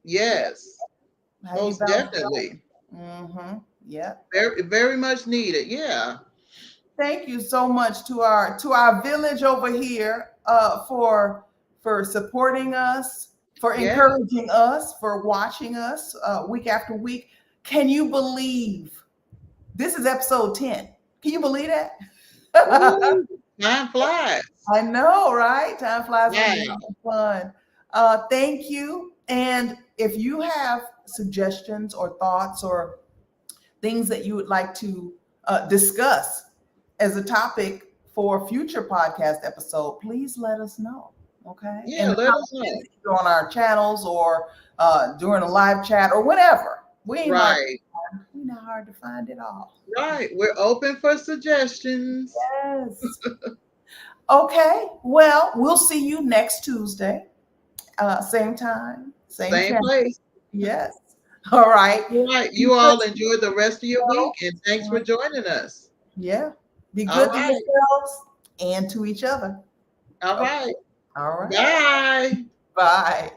Yes. How you Most bounce definitely. back. Mm-hmm. Yeah. Very, very much needed. Yeah. Thank you so much to our village over here for supporting us, for Yeah. encouraging us, for watching us week after week. Can you believe this is episode 10? Can you believe that? Ooh, time flies. I know, right? Time flies when you're Wow. having fun. Thank you. And if you have suggestions or thoughts or things that you would like to discuss as a topic for a future podcast episode, please let us know. Okay. Yeah, In the let us know. comments either on our channels or during a live chat or whatever. Right. We're not hard to find at all. Right. We're open for suggestions. Yes. Okay. Well, we'll see you next Tuesday. Same time, same Same channel. place. Yes. All right. All right. Be You good all to enjoy the rest of your week and thanks for yourself. joining us. Yeah. Be All good to right. yourselves and to each other. All Okay. right. All right. Bye. Bye.